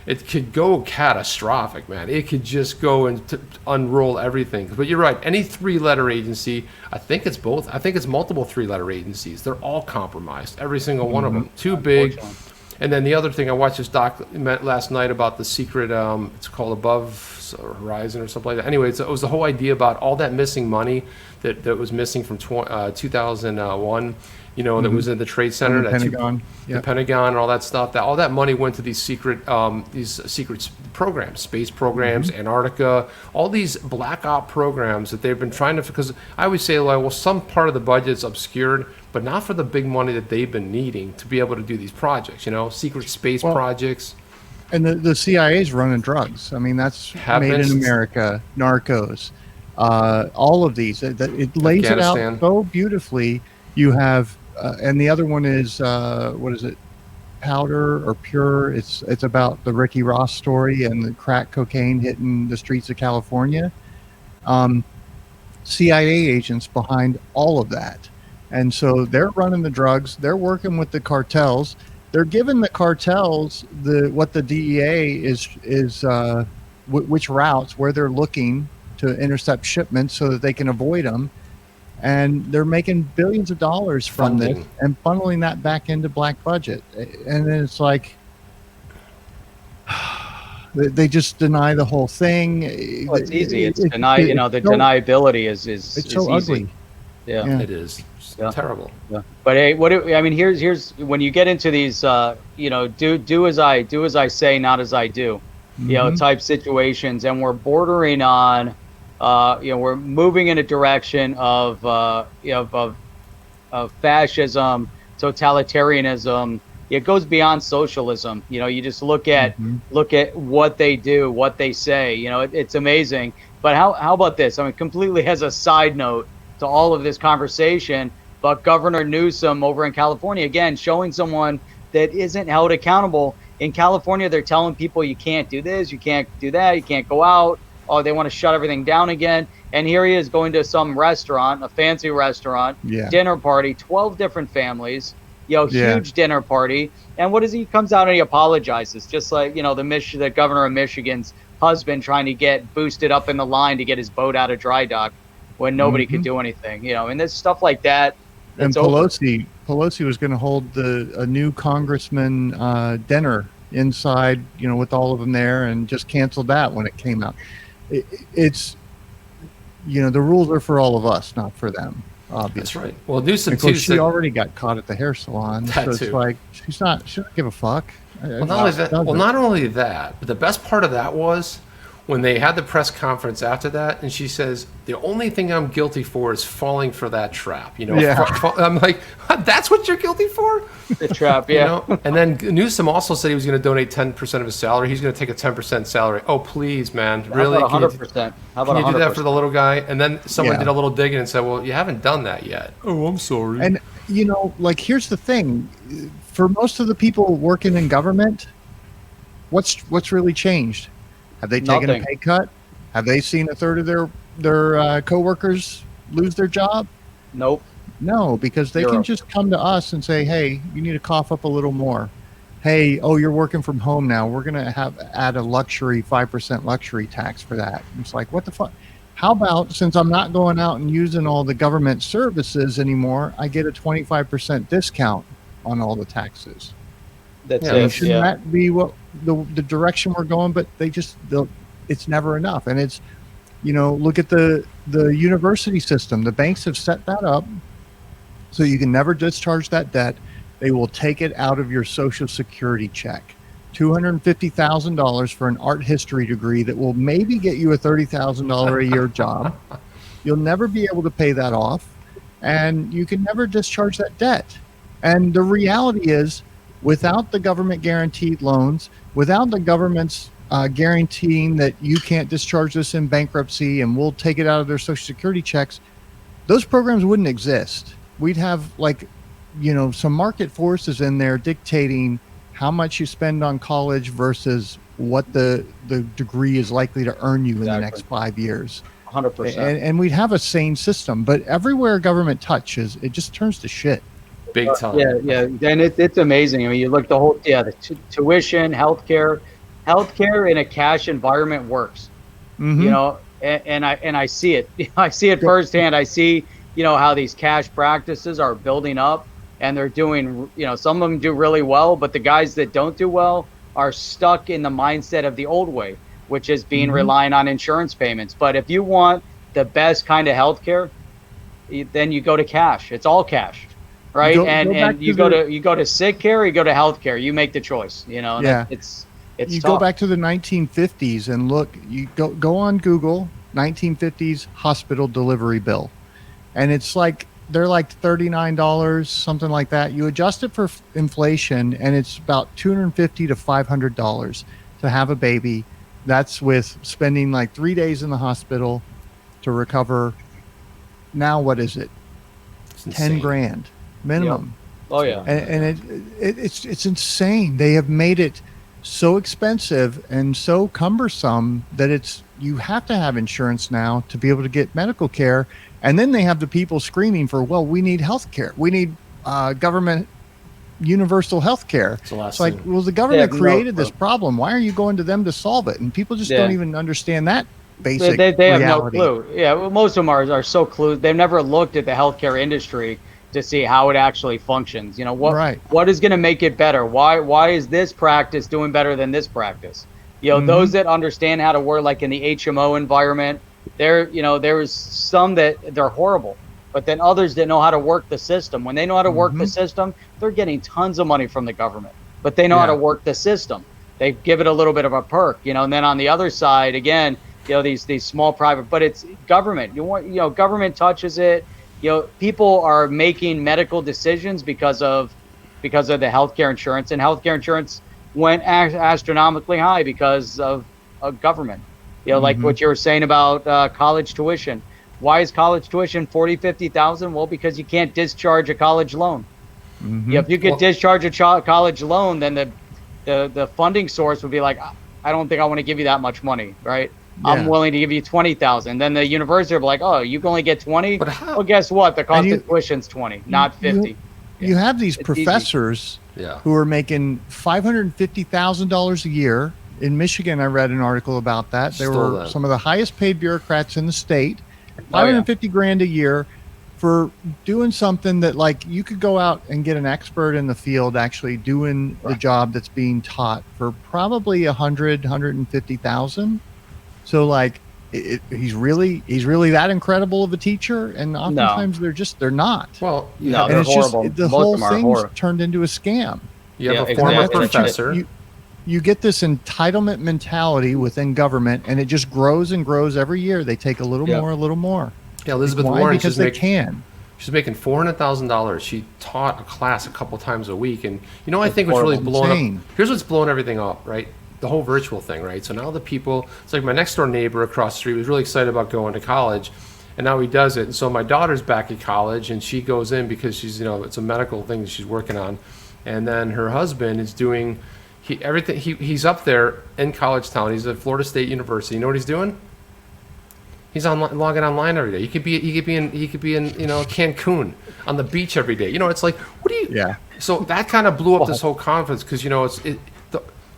it could go catastrophic, man. It could just go and unroll everything. But you're right. Any three-letter agency, I think it's both. I think it's multiple three-letter agencies. They're all compromised. Every single one of them. Too big. And then the other thing, I watched this document last night about the secret, it's called Above Horizon or something like that. Anyway, it was the whole idea about all that missing money that was missing from 2001, that was in the Trade Center. The Pentagon. The Pentagon and all that stuff. All that money went to these secret programs, space programs, Antarctica, all these black op programs that they've been trying to, because I always say, well, some part of the budget's obscured, but not for the big money that they've been needing to be able to do these projects, secret space projects. And the CIA's running drugs. I mean, that's made in America, narcos, all of these. It lays it out so beautifully. You have, and the other one is, what is it? Powder or Pure. It's about the Ricky Ross story and the crack cocaine hitting the streets of California. CIA agents behind all of that. And so they're running the drugs. They're working with the cartels. They're giving the cartels what the DEA is which routes where they're looking to intercept shipments so that they can avoid them. And they're making billions of dollars from this and funneling that back into black budget. And then it's like they just deny the whole thing. Well, it's easy. It's deniability is it's so easy. ugly. Yeah. Yeah. It is. It's Yeah. terrible. Yeah. But hey, here's when you get into these, do as I say, not as I do, Mhm. type situations, and we're bordering on, we're moving in a direction of fascism, totalitarianism. It goes beyond socialism. You just Mhm. look at what they do, what they say. It's amazing. But how about this? I mean, completely as a side note to all of this conversation, but Governor Newsom over in California, again, showing someone that isn't held accountable. In California, they're telling people you can't do this, you can't do that, you can't go out. Oh, they want to shut everything down again. And here he is going to some restaurant, a fancy restaurant, Yeah. dinner party, 12 different families, Yeah. huge dinner party. And what does he comes out and he apologizes, just like, the governor of Michigan's husband trying to get boosted up in the line to get his boat out of dry dock when nobody could Mhm. do anything, and there's stuff like that. And It's over. Pelosi was going to hold a new congressman dinner inside, with all of them there, and just canceled that when it came out. It's the rules are for all of us, not for them, obviously. That's right. Well, Newsom Of course, too she said. already got caught at the hair salon, That so it's too. like she doesn't give a fuck. Well, not only that, but the best part of that was when they had the press conference after that, and she says, the only thing I'm guilty for is falling for that trap. Yeah. I'm like, that's what you're guilty for? The trap, yeah. And then Newsom also said he was going to donate 10% of his salary. He's going to take a 10% salary. Oh, please, man. Really? How Can about you, 100%? How can about you do that 100%? for the little guy? And then someone Yeah. did a little digging and said, well, you haven't done that yet. Oh, I'm sorry. And here's the thing: for most of the people working in government, what's really changed? Have they taken Nothing. a pay cut? Have they seen a third of their coworkers lose their job? Nope. No, because they Zero. can just come to us and say, "Hey, you need to cough up a little more." Hey, oh, you're working from home now. We're gonna add a 5% luxury tax for that. And it's like, what the fuck? How about, since I'm not going out and using all the government services anymore, I get a 25% discount on all the taxes? That's Yeah, it. Shouldn't Yeah. that be what the direction we're going? But it's never enough. And it's, look at the university system. The banks have set that up so you can never discharge that debt. They will take it out of your Social Security check. $250,000 for an art history degree that will maybe get you a $30,000 a year job. You'll never be able to pay that off, and you can never discharge that debt. And the reality is, without the government guaranteed loans, without the government's guaranteeing that you can't discharge this in bankruptcy and we'll take it out of their Social Security checks, those programs wouldn't exist. We'd have some market forces in there dictating how much you spend on college versus what the degree is likely to earn you in the next 5 years. 100%. And we'd have a sane system. But everywhere government touches, it just turns to shit. Big time. Yeah. And it's amazing. I mean, you look the tuition, healthcare in a cash environment works. Mhm. And I see it. I see it firsthand. I see, how these cash practices are building up, and they're doing, some of them do really well, but the guys that don't do well are stuck in the mindset of the old way, which is being relying on insurance payments. But if you want the best kind of healthcare, then you go to cash. It's all cash, right? You go to sick care, you go to healthcare. You make the choice. Yeah. It's You tough. go back to the 1950s and look. You go on Google, 1950s hospital delivery bill, and they're like $39, something like that. You adjust it for inflation, and it's about $250 to $500 to have a baby. That's with spending like 3 days in the hospital to recover. Now, what is it? It's 10 insane. grand minimum. Oh yeah. And it's insane. They have made it so expensive and so cumbersome that you have to have insurance now to be able to get medical care. And then they have the people screaming for, well, we need health care. We need government universal health care. It's the last It's like, thing. well, the government Yeah, no, created this problem. Why are you going to them to solve it? And people just don't even understand that basic They have reality. no clue. Yeah, well, most of them are so clueless. They've never looked at the healthcare industry to see how it actually functions. What is going to make it better? Why is this practice doing better than this practice? Those that understand how to work, like in the HMO environment, there's some that they're horrible. but then others didn't know how to work the system. When they know how to work the system, they're getting tons of money from the government, but they know how to work the system. They give it a little bit of a perk, you know. And then on the other side, again, you know, these small private, but it's government. Government touches it. You know, people are making medical decisions because of the healthcare insurance, and healthcare insurance went astronomically high because of government. You know, like what you were saying about college tuition. Why is college tuition $40,000-$50,000? Well, because you can't discharge a college loan. If you could discharge a college loan, then the funding source would be like, I don't think I want to give you that much money, right? Yeah. I'm willing to give you $20,000. Then the university will be like, oh, you can only get 20. Well, guess what? The cost of tuition's 20, not 50. You have these professors who are making $550,000 a year. In Michigan, I read an article about that. They were some of the highest paid bureaucrats in the state, $550,000 a year for doing something that, like, you could go out and get an expert in the field actually doing the job that's being taught for probably $150,000. So, like, he's really that incredible of a teacher, and oftentimes they're not. Well, and it's horrible. Just the whole thing's turned into a scam. You have a former professor. You get this entitlement mentality within government, and it just grows and grows every year. They take a little more. Yeah, Elizabeth Warren, because they can. She's making $400,000. She taught a class a couple times a week, and I think what's really blowing up. Here's what's blowing everything up, right? The whole virtual thing, right? So now the people, it's like my next door neighbor across the street was really excited about going to college, and now he does it. And so my daughter's back at college, and she goes in because she's, it's a medical thing that she's working on, and then her husband is doing. He's up there in College Town. He's at Florida State University. You know what he's doing? He's logging online every day. He could be in Cancun on the beach every day. It's like, what do you? Yeah. So that kind of blew up this whole conference because you watch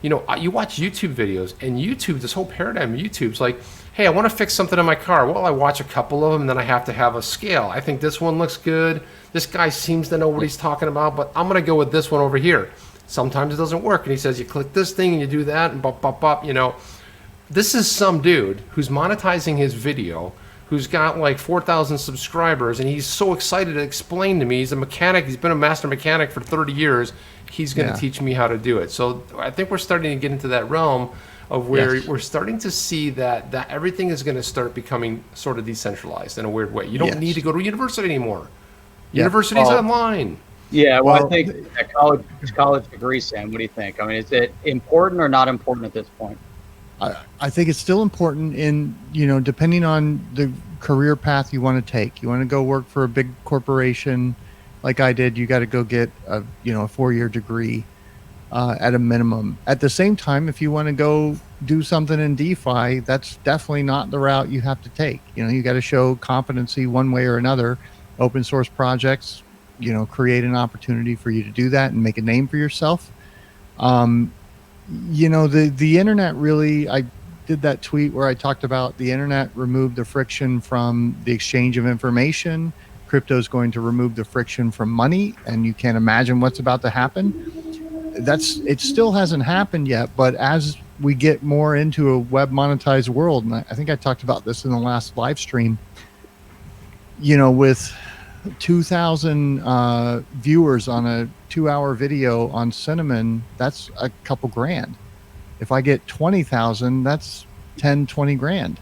YouTube videos, and YouTube, this whole paradigm of YouTube's like, hey, I want to fix something in my car. Well, I watch a couple of them, and then I have to have a scale. I think this one looks good. This guy seems to know what he's talking about, but I'm going to go with this one over here. Sometimes it doesn't work, and he says you click this thing and you do that, and bop. This is some dude who's monetizing his video, who's got like 4,000 subscribers, and he's so excited to explain to me. He's a mechanic. He's been a master mechanic for 30 years. He's going to teach me how to do it. So I think we're starting to get into that realm of where we're starting to see that everything is going to start becoming sort of decentralized in a weird way. You don't need to go to university anymore. University's online. Yeah, well, I think that college degree, Sam, what do you think? I mean, is it important or not important at this point? I think it's still important in, depending on the career path you want to take. You want to go work for a big corporation like I did, you got to go get a 4-year degree at a minimum. At the same time, if you want to go do something in DeFi, that's definitely not the route you have to take. You got to show competency one way or another. Open source projects, create an opportunity for you to do that and make a name for yourself. The internet really, I did that tweet where I talked about the internet removed the friction from the exchange of information. Crypto is going to remove the friction from money, and you can't imagine what's about to happen. It still hasn't happened yet, but as we get more into a web monetized world, and I think I talked about this in the last live stream, with 2,000 viewers on a 2-hour video on Cinnamon, that's a couple grand. If I get 20,000, that's 10-20 grand.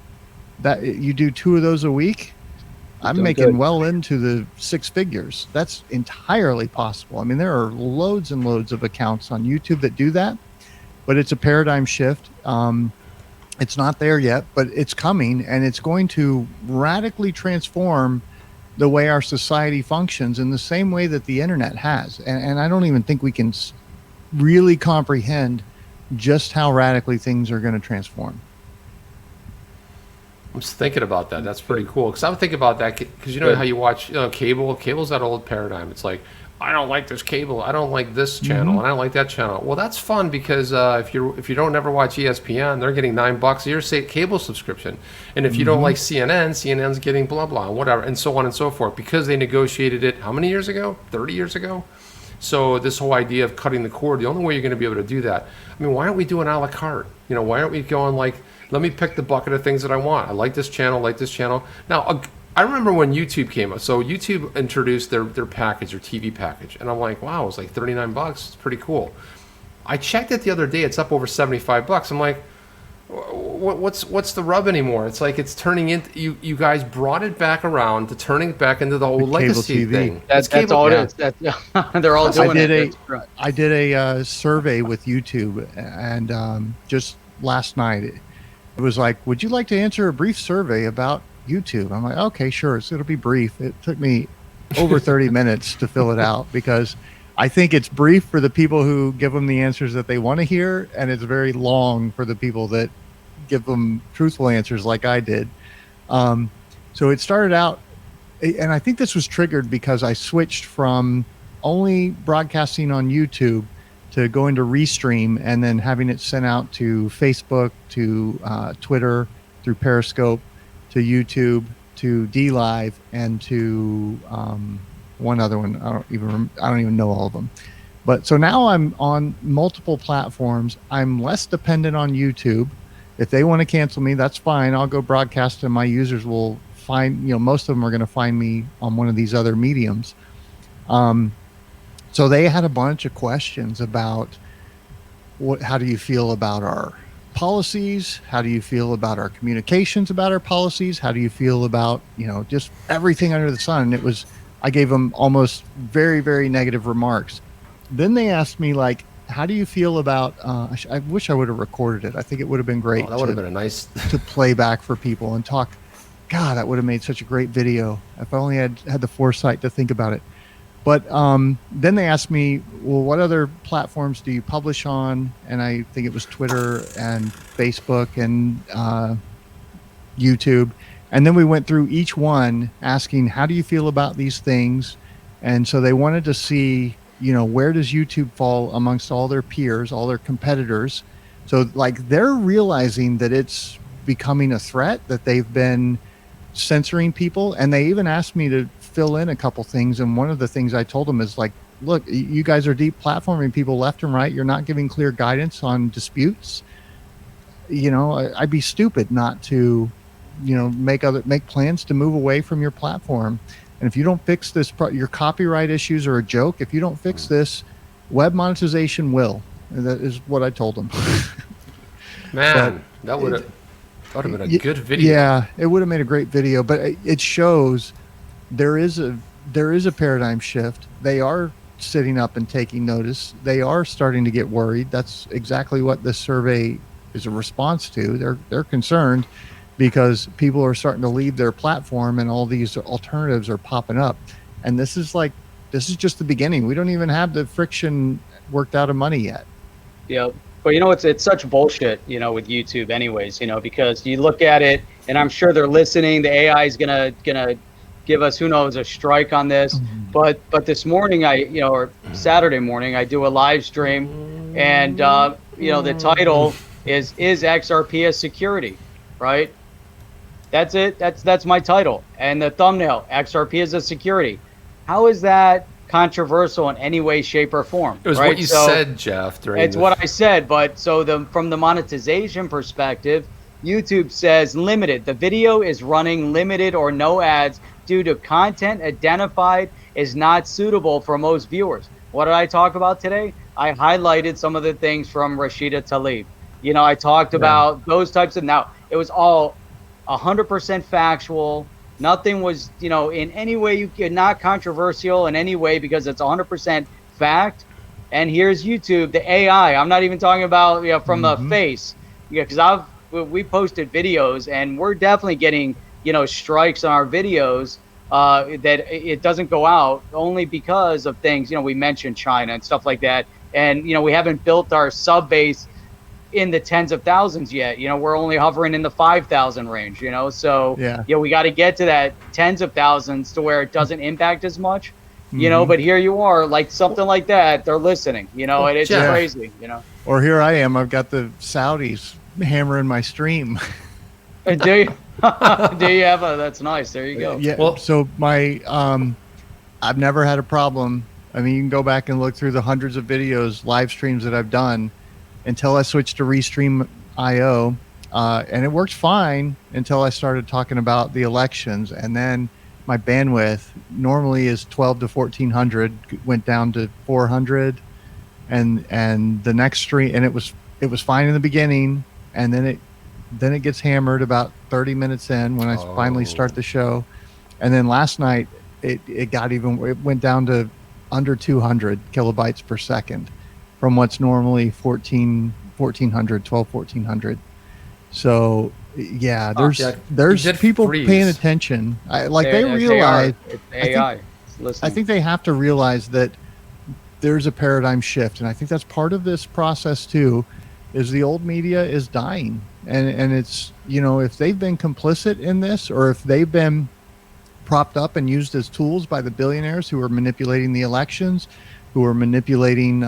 That you do 2 of those a week, I'm making well into the 6 figures. That's entirely possible. I mean, there are loads and loads of accounts on YouTube that do that, but it's a paradigm shift. It's not there yet, but it's coming, and it's going to radically transform the way our society functions in the same way that the internet has. And I don't even think we can really comprehend just how radically things are going to transform. I'm just thinking about that. That's pretty cool. Because I would think about that because how you watch cable. Cable's that old paradigm. It's like, I don't like this cable. I don't like this channel, and I don't like that channel. Well, that's fun because if you don't ever watch ESPN, they're getting $9 a year, say cable subscription. And if you don't like CNN, CNN's getting blah blah, whatever, and so on and so forth, because they negotiated it how many years ago? 30 years ago. So this whole idea of cutting the cord, the only way you're going to be able to do that. I mean, why aren't we doing a la carte? Why aren't we going like, let me pick the bucket of things that I want. I like this channel, Now, I remember when YouTube came up. So YouTube introduced their package, their TV package, and I'm like, wow, it was like $39. It's pretty cool. I checked it the other day. It's up over $75. I'm like, what's the rub anymore? It's like it's turning into you guys brought it back around to turning it back into the old legacy TV thing. That's cable, all yeah. it is. They're all doing it. I did a survey with YouTube, and just last night it was like, would you like to answer a brief survey about YouTube? I'm like, okay, sure. So it'll be brief. It took me over 30 minutes to fill it out because I think it's brief for the people who give them the answers that they want to hear, and it's very long for the people that give them truthful answers like I did. So it started out, and I think this was triggered because I switched from only broadcasting on YouTube to going to Restream and then having it sent out to Facebook, to Twitter, through Periscope, to YouTube, to DLive, and to one other one. I don't even know all of them. But so now I'm on multiple platforms. I'm less dependent on YouTube. If they want to cancel me, that's fine. I'll go broadcast, and my users will find, most of them are going to find me on one of these other mediums. So they had a bunch of questions about how do you feel about our policies? How do you feel about our communications about our policies? How do you feel about, just everything under the sun? I gave them almost very, very negative remarks. Then they asked me, like, how do you feel about, I wish I would have recorded it. I think it would have been great. That would have been a nice to play back for people and talk. God, that would have made such a great video if I only had the foresight to think about it. But then they asked me, well, what other platforms do you publish on? And I think it was Twitter and Facebook and YouTube. And then we went through each one asking, how do you feel about these things? And so they wanted to see, where does YouTube fall amongst all their peers, all their competitors? So like they're realizing that it's becoming a threat, that they've been censoring people. And they even asked me to fill in a couple things. And one of the things I told them is like, look, you guys are deep platforming people left and right. You're not giving clear guidance on disputes. I'd be stupid not to, make plans to move away from your platform. And if you don't fix this, your copyright issues are a joke. If you don't fix this, web monetization will. And that is what I told them. Man, that would have been a good video. Yeah, it would have made a great video. But it shows there is a paradigm shift. They are sitting up and taking notice. They are starting to get worried. That's exactly what this survey is a response to. They're concerned because people are starting to leave their platform and all these alternatives are popping up. And this is just the beginning. We don't even have the friction worked out of money yet. Yeah. But it's such bullshit, with YouTube anyways, because you look at it and I'm sure they're listening. The AI is gonna give us, who knows, a strike on this. Mm-hmm. But this morning or Saturday morning, I do a live stream and the title is XRP a security, right? That's it. That's my title. And the thumbnail, XRP is a security. How is that controversial in any way, shape, or form? It was right? what you said, Jeff. It's what I said. But from the monetization perspective, YouTube says limited. The video is running limited or no ads due to content identified is not suitable for most viewers. What did I talk about today? I highlighted some of the things from Rashida Tlaib. I talked about those types of, now it was all 100% factual. Nothing was, in any way you could, not controversial in any way because it's 100% fact. And here's YouTube, the AI. I'm not even talking about from the face, because we posted videos and we're definitely getting strikes on our videos that it doesn't go out only because of things. We mentioned China and stuff like that, and we haven't built our sub base in the tens of thousands yet. We're only hovering in the 5,000 range. So we got to get to that tens of thousands to where it doesn't impact as much. But here you are, like something like that, they're listening, and it's crazy, Or here I am, I've got the Saudis hammering my stream. Do you? Do you have that's nice. There you go. Yeah. Well, so I've never had a problem. I mean, you can go back and look through the hundreds of videos, live streams that I've done until I switched to Restream.io. and it worked fine until I started talking about the elections, and then my bandwidth normally is 12 to 1400 went down to 400, and the next stream, and it was fine in the beginning, and then it gets hammered about 30 minutes in when I finally start the show, and then last night it went down to under 200 kilobytes per second from what's normally 1400. So yeah, there's people paying attention. They realize. It's AI. I think they have to realize that there's a paradigm shift, and I think that's part of this process too. Is the old media is dying, and it's, if they've been complicit in this, or if they've been propped up and used as tools by the billionaires who are manipulating the elections, who are manipulating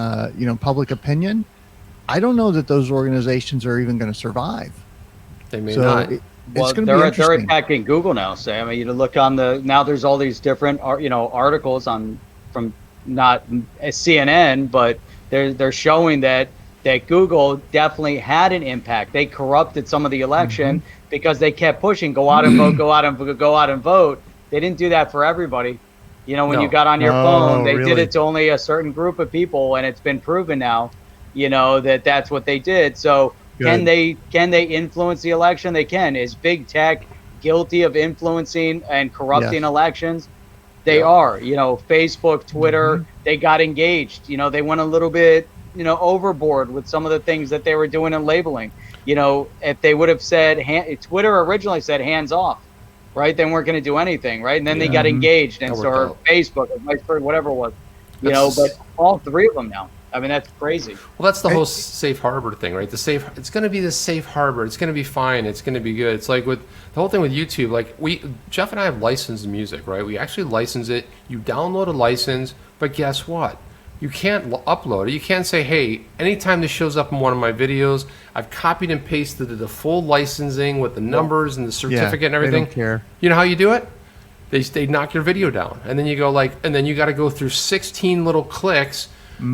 public opinion, I don't know that those organizations are even going to survive. They may not. It's going to be they're interesting. attacking Google now. Sam, you look on now. There's all these different articles from not CNN, but they're showing that Google definitely had an impact. They corrupted some of the election because they kept pushing, go out and vote, go out and vote. They didn't do that for everybody. When you got on your phone, they did it to only a certain group of people, and it's been proven now, that's what they did. So can they influence the election? They can. Is big tech guilty of influencing and corrupting elections? They are. Facebook, Twitter, they got engaged. They went a little bit overboard with some of the things that they were doing and labeling. If they would have said, Twitter originally said hands off, right? They weren't going to do anything, right? And then they got engaged, and or Facebook, or whatever it was, but all three of them now. I mean, that's crazy. Well, that's the whole safe harbor thing, right? It's going to be the safe harbor. It's going to be fine. It's going to be good. It's like with the whole thing with YouTube. Like Jeff and I have licensed music, right? We actually license it. You download a license, but guess what? You can't upload it. You can't say, hey, anytime this shows up in one of my videos, I've copied and pasted the full licensing with the numbers and the certificate and everything. They don't care. You know how you do it? They knock your video down, and then you go and then you got to go through 16 little clicks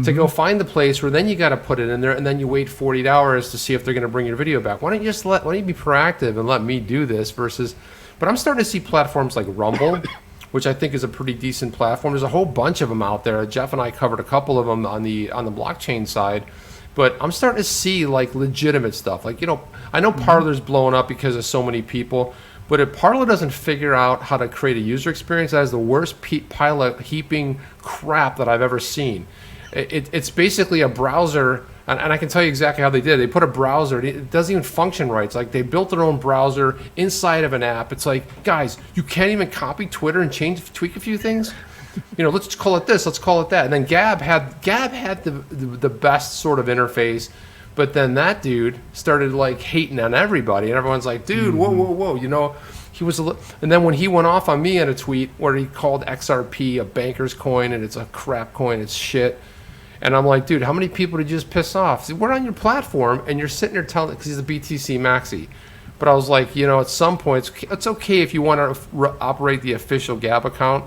to go find the place where then you got to put it in there, and then you wait 40 hours to see if they're going to bring your video back. Why don't you be proactive and let me do this versus? But I'm starting to see platforms like Rumble, which I think is a pretty decent platform. There's a whole bunch of them out there. Jeff and I covered a couple of them on the blockchain side, but I'm starting to see like legitimate stuff. Like I know Parler's blowing up because of so many people. But if Parler doesn't figure out how to create a user experience, that is the worst pile of heaping crap that I've ever seen. It's basically a browser, and I can tell you exactly how they did it. They put a browser, it doesn't even function right. It's like they built their own browser inside of an app. It's like, guys, you can't even copy Twitter and tweak a few things? Let's call it this, let's call it that. And then Gab had the best sort of interface. But then that dude started like hating on everybody, and everyone's like, "Dude, whoa!" He was and then when he went off on me in a tweet where he called XRP a banker's coin and it's a crap coin, it's shit, and I'm like, "Dude, how many people did you just piss off?" See, we're on your platform, and you're sitting there telling, because he's a BTC maxi. But I was like, at some point, it's okay if you want to operate the official Gab account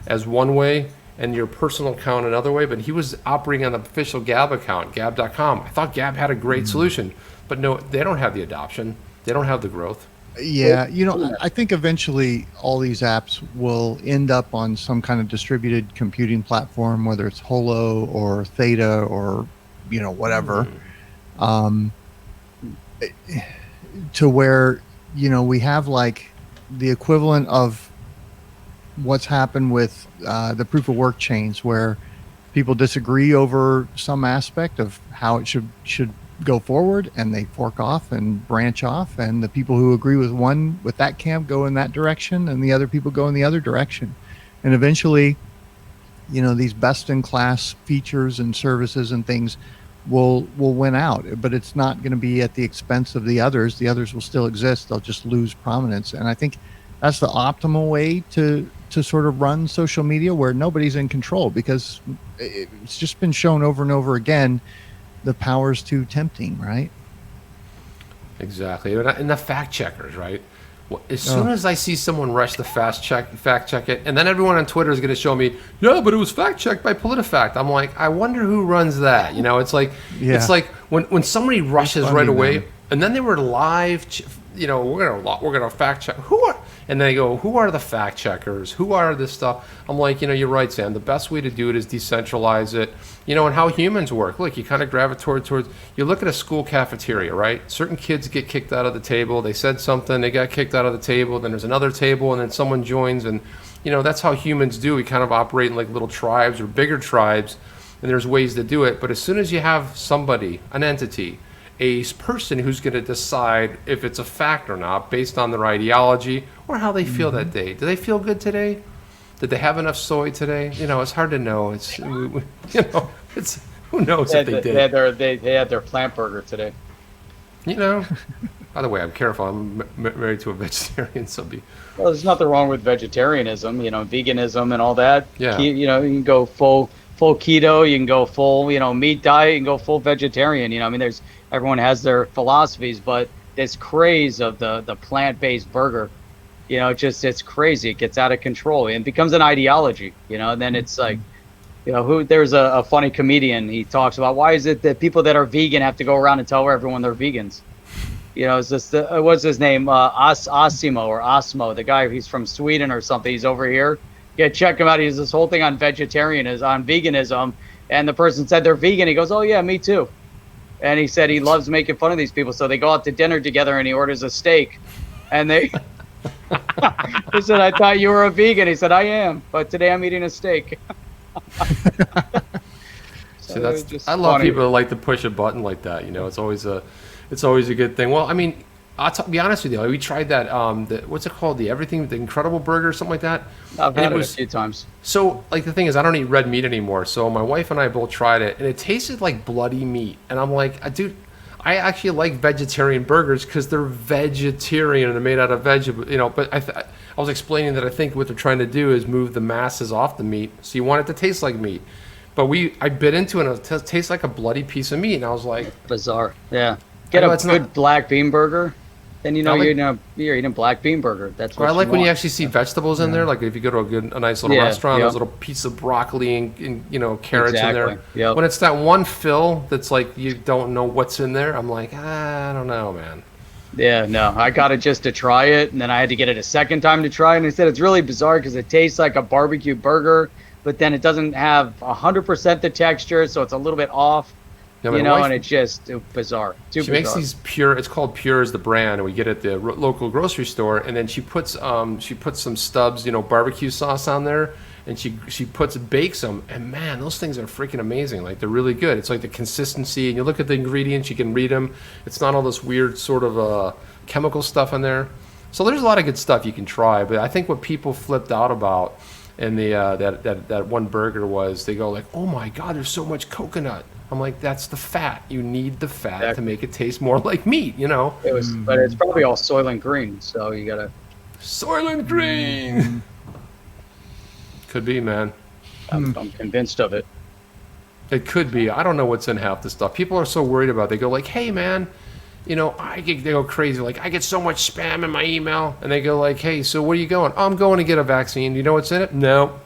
as one way and your personal account another way, but he was operating on the official Gab account, gab.com. I thought Gab had a great solution, but no, they don't have the adoption. They don't have the growth. Yeah, I think eventually all these apps will end up on some kind of distributed computing platform, whether it's Holo or Theta or, whatever, to where, we have like the equivalent of what's happened with the proof of work chains, where people disagree over some aspect of how it should go forward, and they fork off and branch off, and the people who agree with that camp go in that direction, and the other people go in the other direction, and eventually these best in class features and services and things will win out, but it's not going to be at the expense of the others. The others will still exist, they'll just lose prominence. And I think that's the optimal way to sort of run social media, where nobody's in control, because it's just been shown over and over again, the power's too tempting, right? Exactly. And the fact checkers, right? As soon as I see someone rush the fact check it, and then everyone on Twitter is going to show me, yeah, but it was fact checked by PolitiFact. I'm like, I wonder who runs that. It's like, it's like when somebody rushes right away. And then they were live, we're gonna fact check. And they go, who are the fact checkers? Who are this stuff? I'm like, you're right, Sam. The best way to do it is decentralize it. And how humans work. Look, you kind of gravitate towards. You look at a school cafeteria, right? Certain kids get kicked out of the table. They said something, they got kicked out of the table. Then there's another table, and then someone joins, and that's how humans do. We kind of operate in like little tribes or bigger tribes, and there's ways to do it. But as soon as you have somebody, an entity, a person who's going to decide if it's a fact or not based on their ideology or how they feel that day. Do they feel good today? Did they have enough soy today? It's hard to know. It's who knows if they did. They had their plant burger today. By the way, I'm careful. I'm married to a vegetarian, so Well, there's nothing wrong with vegetarianism, veganism and all that. Yeah. You can go full keto, you can go full, meat diet, you can go full vegetarian. Everyone has their philosophies, but this craze of the plant-based burger, it's crazy. It gets out of control and becomes an ideology, and then it's like, there's a funny comedian. He talks about why is it that people that are vegan have to go around and tell everyone they're vegans? Is this what's his name? Osmo, the guy, he's from Sweden or something. He's over here. Yeah, check him out. He has this whole thing on veganism, and the person said they're vegan. He goes, "Oh yeah, me too." And he said he loves making fun of these people. So they go out to dinner together, and he orders a steak, and they. He said, "I thought you were a vegan." He said, "I am, but today I'm eating a steak." So I love funny. people that like to push a button like that. It's always a good thing. Well, I mean, be honest with you. We tried that. What's it called? The Incredible Burger, or something like that. I've had it a few times. So, like, the thing is, I don't eat red meat anymore. So my wife and I both tried it, and it tasted like bloody meat. And I'm like, dude, I actually like vegetarian burgers because they're vegetarian and they're made out of vegetable. But I was explaining that I think what they're trying to do is move the masses off the meat. So you want it to taste like meat. But I bit into it, and it tastes like a bloody piece of meat. And I was like, bizarre. Yeah. Get a good black bean burger. Then you're eating black bean burger. That's what I like you when you want. actually see vegetables in there. Like if you go to a nice little restaurant, there's little piece of broccoli and carrots in there. Yep. When it's that one fill that's like you don't know what's in there, I'm like, I don't know, man. Yeah, no, I got it just to try it, and then I had to get it a second time to try it. And he said it's really bizarre because it tastes like a barbecue burger, but then it doesn't have 100% the texture, so it's a little bit off. Yeah, and it's just bizarre. She makes these Pure. It's called Pure is the brand, and we get it at the local grocery store. And then she puts some Stubbs, barbecue sauce on there, and she bakes them. And man, those things are freaking amazing. Like they're really good. It's like the consistency, and you look at the ingredients, you can read them. It's not all this weird sort of chemical stuff in there. So there's a lot of good stuff you can try. But I think what people flipped out about in the that one burger was they go like, oh my God, there's so much coconut. I'm like, that's the fat. You need the fat to make it taste more like meat, But it's probably all Soylent Green, so you gotta. Soylent Green. Could be, man. I'm convinced of it. It could be. I don't know what's in half the stuff. People are so worried about it. They go like, hey, man, they go crazy. Like, I get so much spam in my email. And they go like, hey, so where are you going? Oh, I'm going to get a vaccine. You know what's in it? No.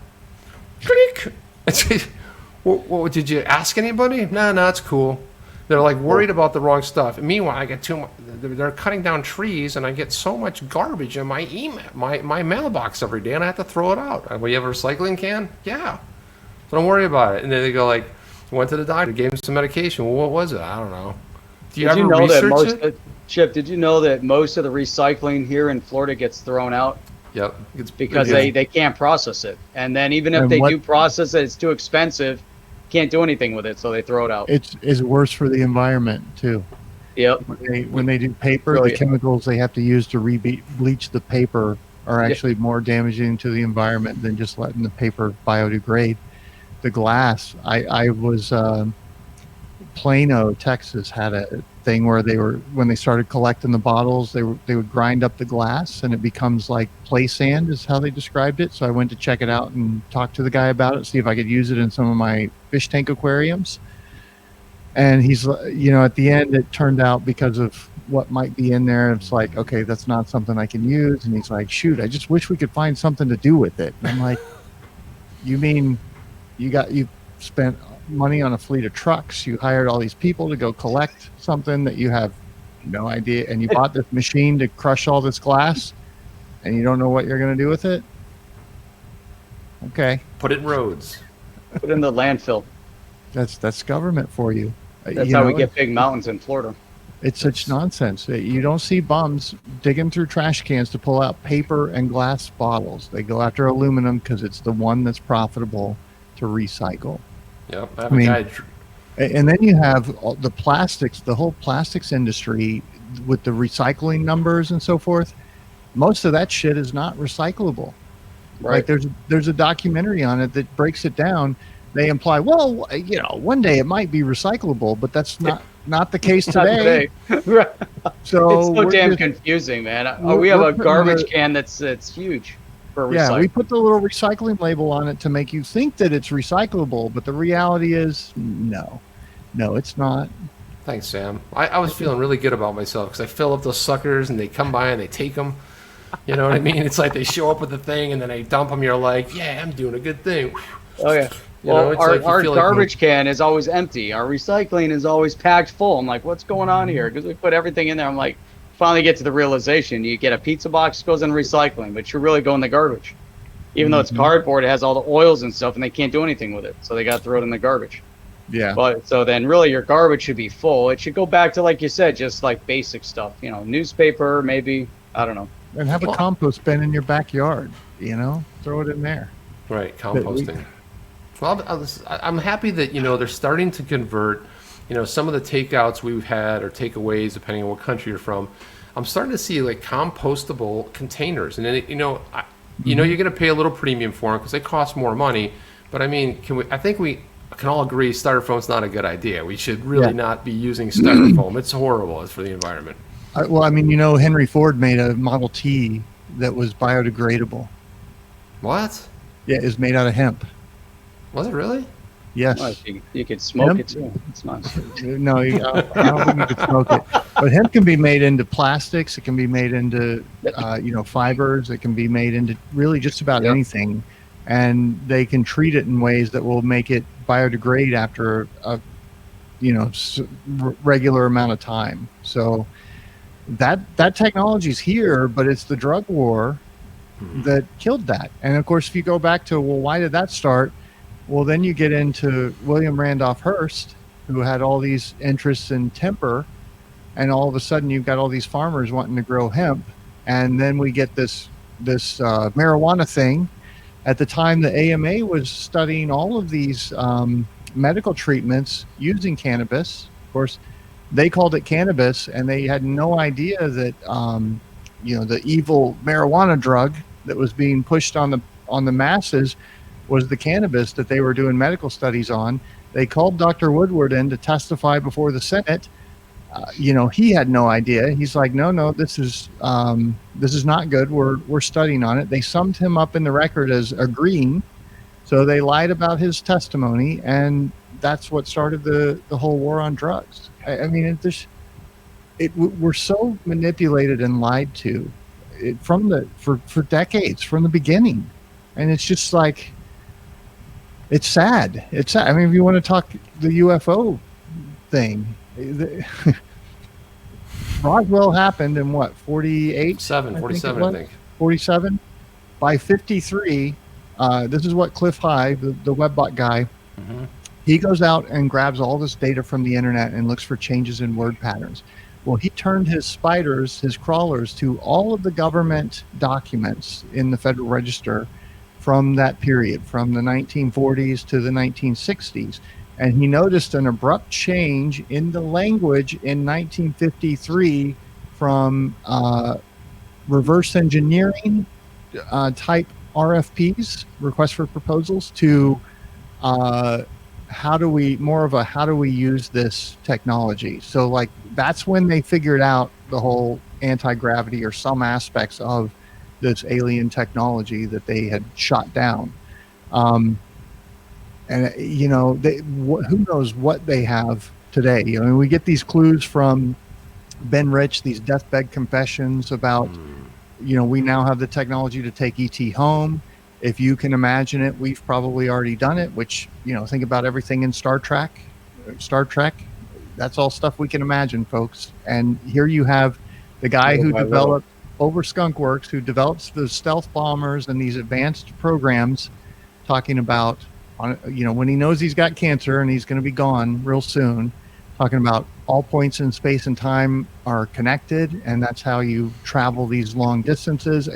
What, did you ask anybody? No, it's cool. They're like worried about the wrong stuff. And meanwhile, I get too much. They're cutting down trees, and I get so much garbage in my email, my mailbox every day, and I have to throw it out. Well, you have a recycling can? Yeah. So don't worry about it. And then they go like, went to the doctor, gave him some medication. Well, what was it? I don't know. Do you ever research it? Chip, did you know that most of the recycling here in Florida gets thrown out? Yep. It's because they can't process it. And then even if they do process it, it's too expensive. Can't do anything with it, so they throw it out. It's worse for the environment too. Yep. When they do paper, the chemicals they have to use to bleach the paper are actually more damaging to the environment than just letting the paper biodegrade. The glass, I was Plano, Texas had a thing where when they started collecting the bottles, they would grind up the glass and it becomes like play sand is how they described it. So I went to check it out and talk to the guy about it, see if I could use it in some of my fish tank aquariums. And he's, at the end, it turned out because of what might be in there, it's like, okay, that's not something I can use. And he's like, shoot, I just wish we could find something to do with it. And I'm like, you mean you spent money on a fleet of trucks, you hired all these people to go collect something that you have No idea. And you bought this machine to crush all this glass, and you don't know what you're going to do with it? Okay. Put it in roads. Put it in the landfill. That's government for you. That's You how we know, get big mountains in Florida. It's such nonsense. You don't see bums digging through trash cans to pull out paper and glass bottles. They go after aluminum because it's the one that's profitable to recycle. Yep. I I have mean, a guy. And then you have the plastics, the whole plastics industry with the recycling numbers and so forth. Most of that shit is not recyclable. Right. Like there's a documentary on it that breaks it down. They imply, well, you know, one day it might be recyclable, but that's not the case Not today. Right. So It's so we're damn just- confusing, man. we're- We have we're a putting garbage the- can that's huge for Yeah, recycling. we put the little recycling label on it to make you think that it's recyclable, but the reality is no, it's not. Thanks, Sam. I was feeling really good about myself because I fill up those suckers and they come by and they take them. You know what I mean? It's like they show up with the thing and then they dump them. You're like, yeah, I'm doing a good thing. Oh yeah. You Well, know, it's our, like you our feel like- garbage can is always empty. Our recycling is always packed full. I'm like, what's going on here? Because we put everything in there. I'm like, finally get to the realization. You get a pizza box, goes in recycling, but you really go in the garbage. Even though it's cardboard, it has all the oils and stuff, and they can't do anything with it. So they got to throw it in the garbage. Yeah. But so then really your garbage should be full. It should go back to, like you said, just like basic stuff. You know, newspaper, maybe. I don't know. And have a Well- compost bin in your backyard, you know, throw it in there. Right, composting. Well, I'm happy that, you know, they're starting to convert, you know, some of the takeouts we've had or takeaways, depending on what country you're from. I'm starting to see like compostable containers. And then, you know, you're going to pay a little premium for them because they cost more money. But I mean, I think we can all agree styrofoam's not a good idea. We should really Yeah. not be using styrofoam. It's horrible. It's for the environment. Well, I mean, you know, Henry Ford made a Model T that was biodegradable. What? Yeah, it's made out of hemp. Was it really? Yes. Well, you could smoke Hemp? it too. It's nice. No, I don't think you could smoke it. But hemp can be made into plastics. It can be made into, you know, fibers. It can be made into really just about Yep. anything. And they can treat it in ways that will make it biodegrade after a, you know, regular amount of time. So that technology's here, but it's the drug war that killed that. And of course, if you go back to, well, why did that start? Well, then you get into William Randolph Hearst, who had all these interests in timber, and all of a sudden you've got all these farmers wanting to grow hemp, and then we get this marijuana thing. At the time, the AMA was studying all of these medical treatments using cannabis. Of course, they called it cannabis, and they had no idea that you know, the evil marijuana drug that was being pushed on the masses was the cannabis that they were doing medical studies on. They called Dr. Woodward in to testify before the Senate. You know, he had no idea. He's like, no, this is not good. We're studying on it. They summed him up in the record as agreeing, so they lied about his testimony, and that's what started the whole war on drugs. I mean, we're so manipulated and lied to for decades, from the beginning, and it's just like, it's sad. It's sad. I mean, if you want to talk the UFO thing, Roswell happened in what, 48? 47, I think. 47. By 53, this is what Cliff High, the Webbot guy, he goes out and grabs all this data from the internet and looks for changes in word patterns. Well, he turned his spiders, his crawlers, to all of the government documents in the Federal Register from that period, from the 1940s to the 1960s. And he noticed an abrupt change in the language in 1953 from reverse engineering type RFPs, requests for proposals, to how do we use this technology? So like, that's when they figured out the whole anti-gravity or some aspects of this alien technology that they had shot down. And you know, who knows what they have today? You know, we get these clues from Ben Rich, these deathbed confessions about, you know, we now have the technology to take ET home. If you can imagine it, we've probably already done it, which, you know, think about everything in Star Trek, That's all stuff we can imagine, folks. And here you have the guy who developed over Skunk Works, who develops the stealth bombers and these advanced programs, talking about, when he knows he's got cancer and he's going to be gone real soon, talking about all points in space and time are connected, and that's how you travel these long distances.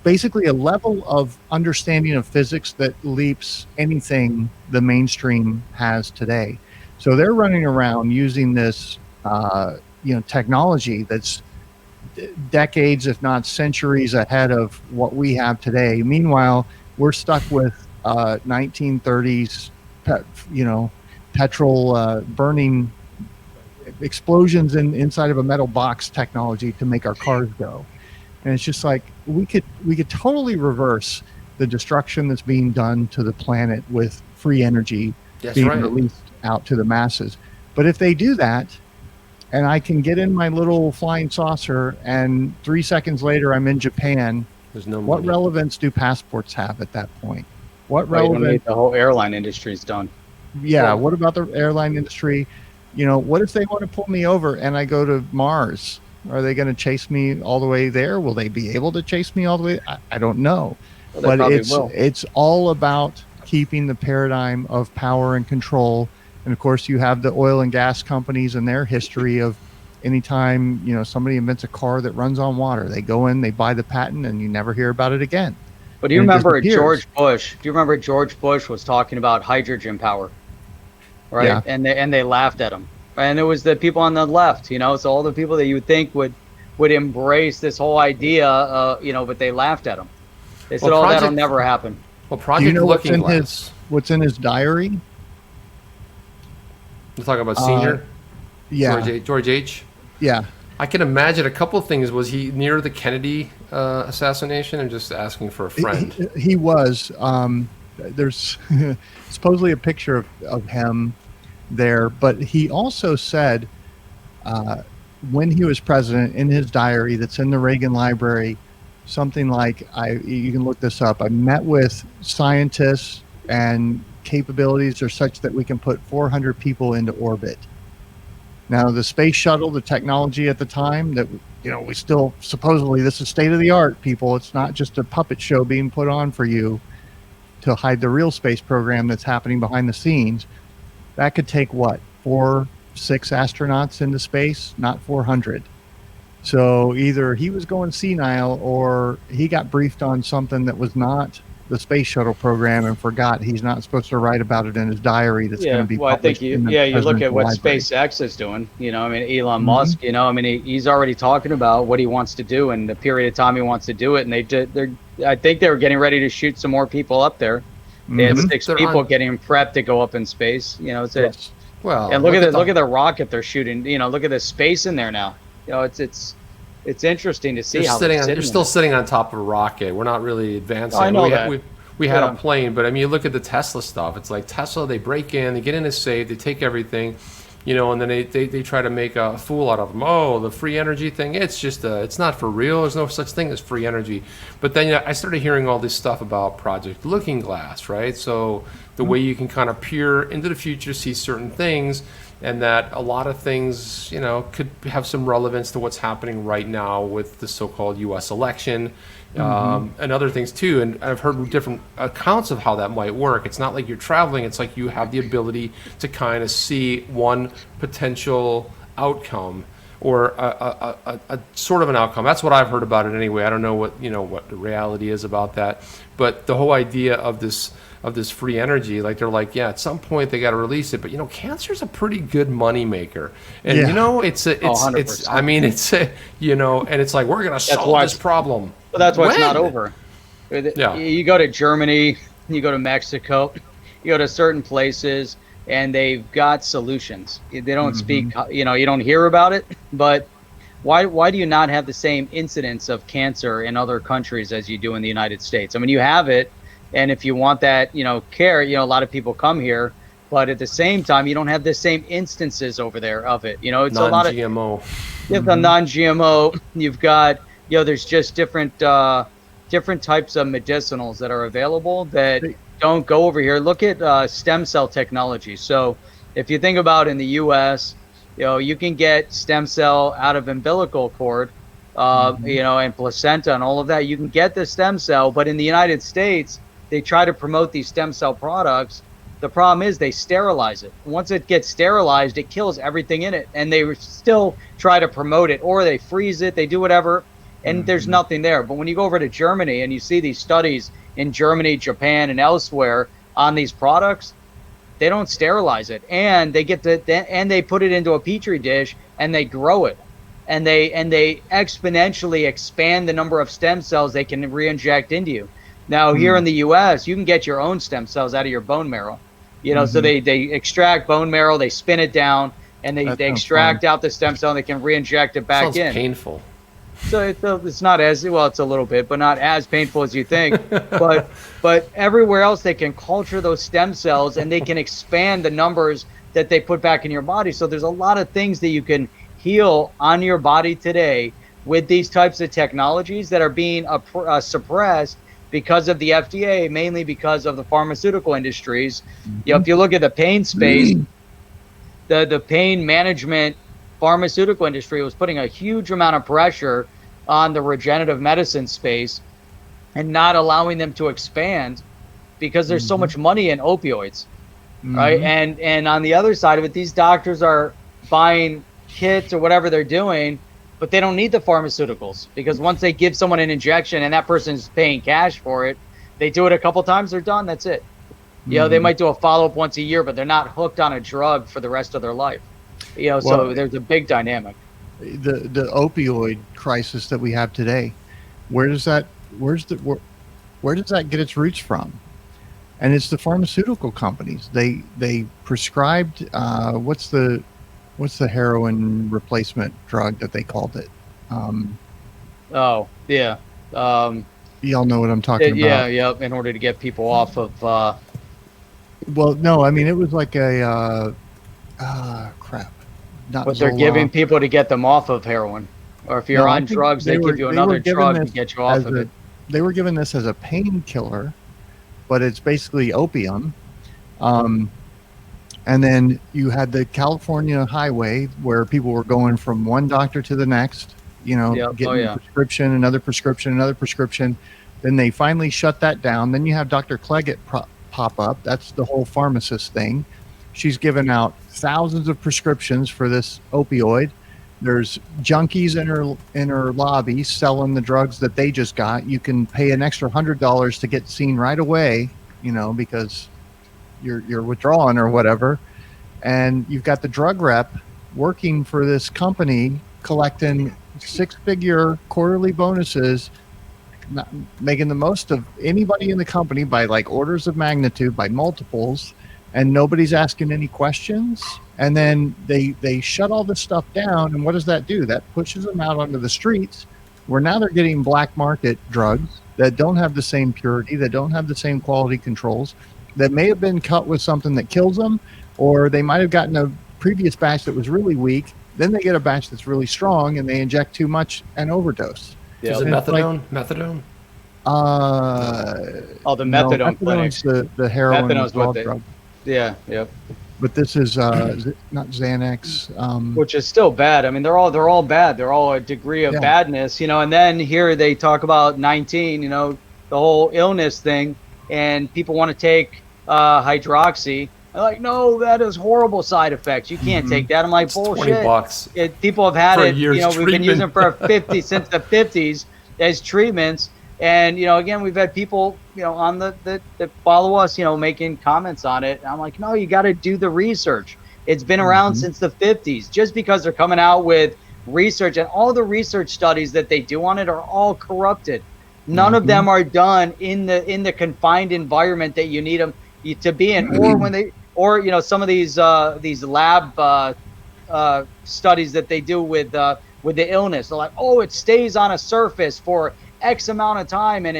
Basically a level of understanding of physics that leaps anything the mainstream has today. So they're running around using this, technology that's decades, if not centuries, ahead of what we have today. Meanwhile, we're stuck with 1930s, petrol burning explosions inside of a metal box technology to make our cars go. And it's just like we could totally reverse the destruction that's being done to the planet with free energy being released out to the masses. But if they do that, and I can get in my little flying saucer, and 3 seconds later I'm in Japan, what relevance do passports have at that point? What relevance? The whole airline industry is done. Yeah. What about the airline industry? What if they want to pull me over and I go to Mars? Are they going to chase me all the way there? Will they be able to chase me all the way? I don't know. Well, but it's all about keeping the paradigm of power and control. And of course, you have the oil and gas companies and their history of anytime, somebody invents a car that runs on water, they go in, they buy the patent, and you never hear about it again. But do you remember George Bush? Do you remember George Bush was talking about hydrogen power, right? Yeah. And they laughed at him. And it was the people on the left, so all the people that you would think would embrace this whole idea, but they laughed at him. They said, that'll never happen. Well, Project Looking Glass. What's in his diary? You're talking about Senior? Yeah. George H? Yeah. I can imagine a couple of things. Was he near the Kennedy assassination and just asking for a friend? He was. There's supposedly a picture of him there, but he also said when he was president, in his diary that's in the Reagan Library, something like, you can look this up, I met with scientists and capabilities are such that we can put 400 people into orbit. Now, the space shuttle, the technology at the time that, we still, supposedly this is state of the art, people. It's not just a puppet show being put on for you to hide the real space program that's happening behind the scenes. That could take 4, 6 astronauts into space, not 400. So either he was going senile or he got briefed on something that was not the space shuttle program and forgot he's not supposed to write about it in his diary. That's going to be I think you look at what SpaceX is doing. Elon Musk. He's already talking about what he wants to do and the period of time he wants to do it. And I think they were getting ready to shoot some more people up there. They had 6 people getting prepped to go up in space. And look at the rocket they're shooting. Look at the space in there now. It's interesting to see how they're still sitting on top of a rocket. We're not really advancing. I know that. We had a plane, but I mean, you look at the Tesla stuff. It's like Tesla, they break in, they get in a safe, they take everything, and then they try to make a fool out of them. Oh, the free energy thing, it's just it's not for real. There's no such thing as free energy. But then I started hearing all this stuff about Project Looking Glass, right? So the way you can kind of peer into the future, see certain things, and that a lot of things, could have some relevance to what's happening right now with the so-called U.S. election, and other things too. And I've heard different accounts of how that might work. It's not like you're traveling. It's like you have the ability to kind of see one potential outcome or a sort of an outcome. That's what I've heard about it anyway. I don't know what the reality is about that. But the whole idea of this free energy, like they're like, at some point they got to release it, but cancer's a pretty good money maker, and and it's like we're gonna solve this problem. But that's why it's not over. Yeah. You go to Germany, you go to Mexico, you go to certain places, and they've got solutions. They don't speak, you don't hear about it, but why do you not have the same incidence of cancer in other countries as you do in the United States? I mean, you have it. And if you want that, care, a lot of people come here, but at the same time, you don't have the same instances over there of it. It's a lot of non-GMO. You have the non-GMO. You've got, there's just different types of medicinals that are available that don't go over here. Look at stem cell technology. So, If you think about in the U.S., you can get stem cell out of umbilical cord, and placenta and all of that. You can get the stem cell, but in the United States, they try to promote these stem cell products. The problem is they sterilize it. Once it gets sterilized, it kills everything in it, and they still try to promote it, or they freeze it, they do whatever, and there's nothing there. But when you go over to Germany and you see these studies in Germany, Japan, and elsewhere on these products, they don't sterilize it, and they put it into a petri dish and they grow it, and they exponentially expand the number of stem cells they can re-inject into you. Now here in the U.S., you can get your own stem cells out of your bone marrow. So they extract bone marrow, they spin it down, and they extract out the stem cell, and they can re-inject it back in. Sounds painful. So it's not as well. It's a little bit, but not as painful as you think. but everywhere else, they can culture those stem cells, and they can expand the numbers that they put back in your body. So there's a lot of things that you can heal on your body today with these types of technologies that are being suppressed because of the FDA, mainly because of the pharmaceutical industries. If you look at the pain space, the pain management pharmaceutical industry was putting a huge amount of pressure on the regenerative medicine space and not allowing them to expand because there's so much money in opioids, right? And on the other side of it, these doctors are buying kits or whatever they're doing, but they don't need the pharmaceuticals, because once they give someone an injection and that person's paying cash for it, they do it a couple times, they're done, that's it. They might do a follow-up once a year, but they're not hooked on a drug for the rest of their life. So there's a big dynamic. The opioid crisis that we have today, where does that get its roots from? And it's the pharmaceutical companies. They prescribed what's the heroin replacement drug that they called it? Oh yeah. Y'all know what I'm talking about. Yeah. In order to get people off of. Well, no, I mean it was like a crap. Not But they're giving people to get them off of heroin, or if you're on drugs, they give you another drug to get you off of it. They were given this as a painkiller, but it's basically opium. And then you had the California highway where people were going from one doctor to the next, getting a prescription, another prescription, another prescription. Then they finally shut that down. Then you have Dr. Cleggett pop up. That's the whole pharmacist thing. She's given out thousands of prescriptions for this opioid. There's junkies in her lobby selling the drugs that they just got. You can pay an extra $100 to get seen right away, because you're withdrawing or whatever. And you've got the drug rep working for this company collecting 6-figure quarterly bonuses, making the most of anybody in the company by like orders of magnitude, by multiples. And nobody's asking any questions. And then they shut all this stuff down. And what does that do? That pushes them out onto the streets, where now they're getting black market drugs that don't have the same purity, that don't have the same quality controls, that may have been cut with something that kills them, or they might have gotten a previous batch that was really weak. Then they get a batch that's really strong, and they inject too much and overdose. Is it methadone? Methadone? The methadone clinics. The heroin withdrawal drug. Yeah, yep. But this is not Xanax, which is still bad. I mean, they're all bad. They're all a degree of badness, And then here they talk about 19, the whole illness thing, and people want to take hydroxy. They're like, no, that has horrible side effects. You can't take that. I'm like, bullshit. $20. People have had it. We've treatment. been using it for since the 50s as treatments. And, again, we've had people, on that follow us, making comments on it. And I'm like, no, you got to do the research. It's been around since the 50s. Just because they're coming out with research, and all the research studies that they do on it are all corrupted. None of them are done in the confined environment that you need them to be in, or when they, some of these lab studies that they do with the illness. They're like, oh, it stays on a surface for X amount of time, and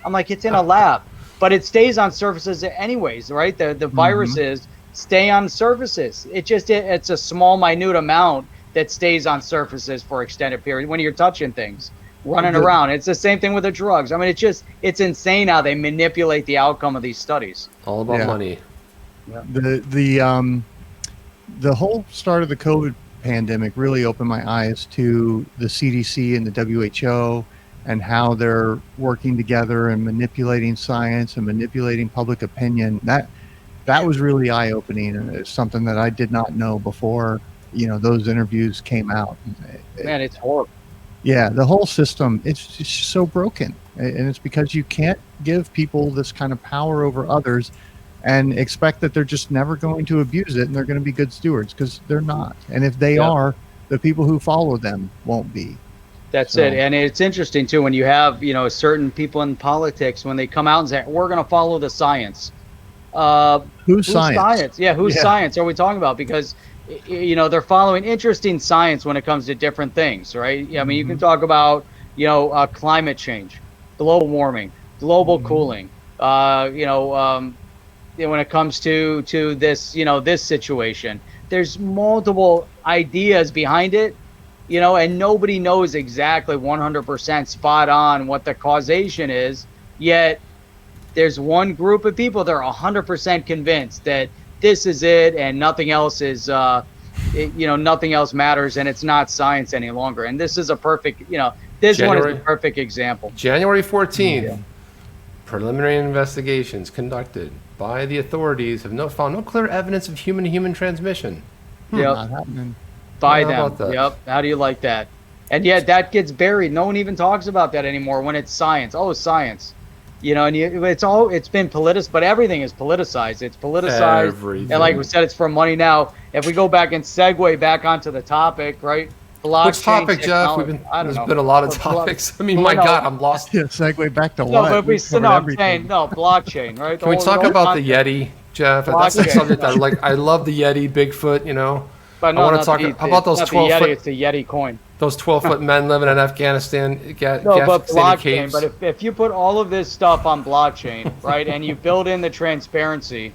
I'm like, it's in a lab, but it stays on surfaces anyways, right? The viruses stay on surfaces. It's a small, minute amount that stays on surfaces for extended period when you're touching things, running around. It's the same thing with the drugs. I mean, it's insane how they manipulate the outcome of these studies. All about money. The whole start of the COVID pandemic really opened my eyes to the CDC and the WHO and how they're working together and manipulating science and manipulating public opinion. That was really eye-opening, and it's something that I did not know before, those interviews came out. Man, it's horrible. Yeah, the whole system, it's just so broken. And it's because you can't give people this kind of power over others and expect that they're just never going to abuse it and they're going to be good stewards, because they're not. And if they are, the people who follow them won't be. That's it. And it's interesting, too, when you have, certain people in politics, when they come out and say, we're going to follow the science. Who's science? Yeah, whose science are we talking about? Because, they're following interesting science when it comes to different things, right? I mean, you can talk about, climate change, global warming, global cooling, when it comes to this, this situation. There's multiple ideas behind it, and nobody knows exactly 100% spot on what the causation is, yet there's one group of people that are 100% convinced that this is it and nothing else is, nothing else matters, and it's not science any longer. And this is a perfect, this one is a perfect example. January 14th, preliminary investigations conducted by the authorities have found no clear evidence of human-to-human transmission. Not happening. By them. Yep. How do you like that? And yet that gets buried. No one even talks about that anymore when it's science. Oh, science. And it's been politicized, but everything is politicized. It's politicized. Everything. And like we said, it's for money now. If we go back and segue back onto the topic, right? Which topic, Jeff? There's been a lot of topics. I mean, my God, I'm lost. Yeah, segue back to what? No, but blockchain, right? Can we talk about the Yeti, Jeff? That's the subject I like. I love the Yeti, Bigfoot, But no, I want to talk about those 12-foot. It's the Yeti coin. Those 12-foot men living in Afghanistan. But blockchain. But if you put all of this stuff on blockchain, right, and you build in the transparency,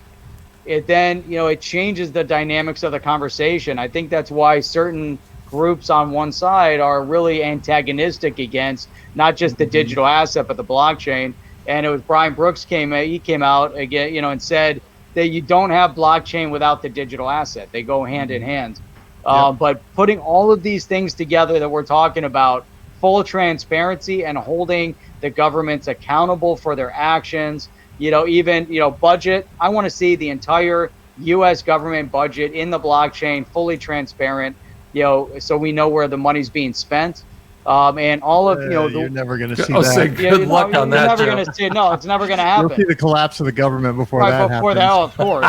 it then it changes the dynamics of the conversation. I think that's why certain groups on one side are really antagonistic against not just the digital asset but the blockchain. And it was Brian Brooks came out again, and said that you don't have blockchain without the digital asset. They go hand in hand. But putting all of these things together that we're talking about, full transparency and holding the governments accountable for their actions, even budget. I want to see the entire U.S. government budget in the blockchain, fully transparent, so we know where the money's being spent. And all of you're never going to see that. Say good luck on that. You're never going to see it. No, it's never going to happen. You'll see the collapse of the government before that happens. Before that, of course.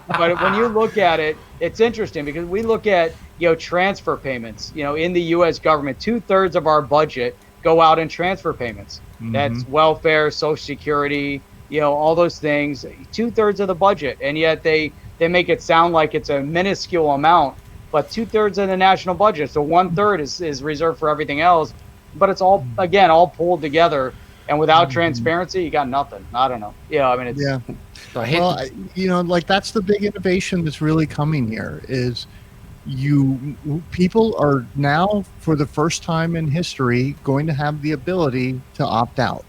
But when you look at it, it's interesting because we look at transfer payments. In the U.S. government, 2/3 of our budget go out in transfer payments. That's welfare, Social Security, all those things. 2/3 of the budget, and yet they make it sound like it's a minuscule amount. But 2/3 of the national budget, so 1/3 is reserved for everything else. But it's all pulled together, and without transparency, you got nothing. I don't know. Well, that's the big innovation that's really coming here is people are now, for the first time in history, going to have the ability to opt out.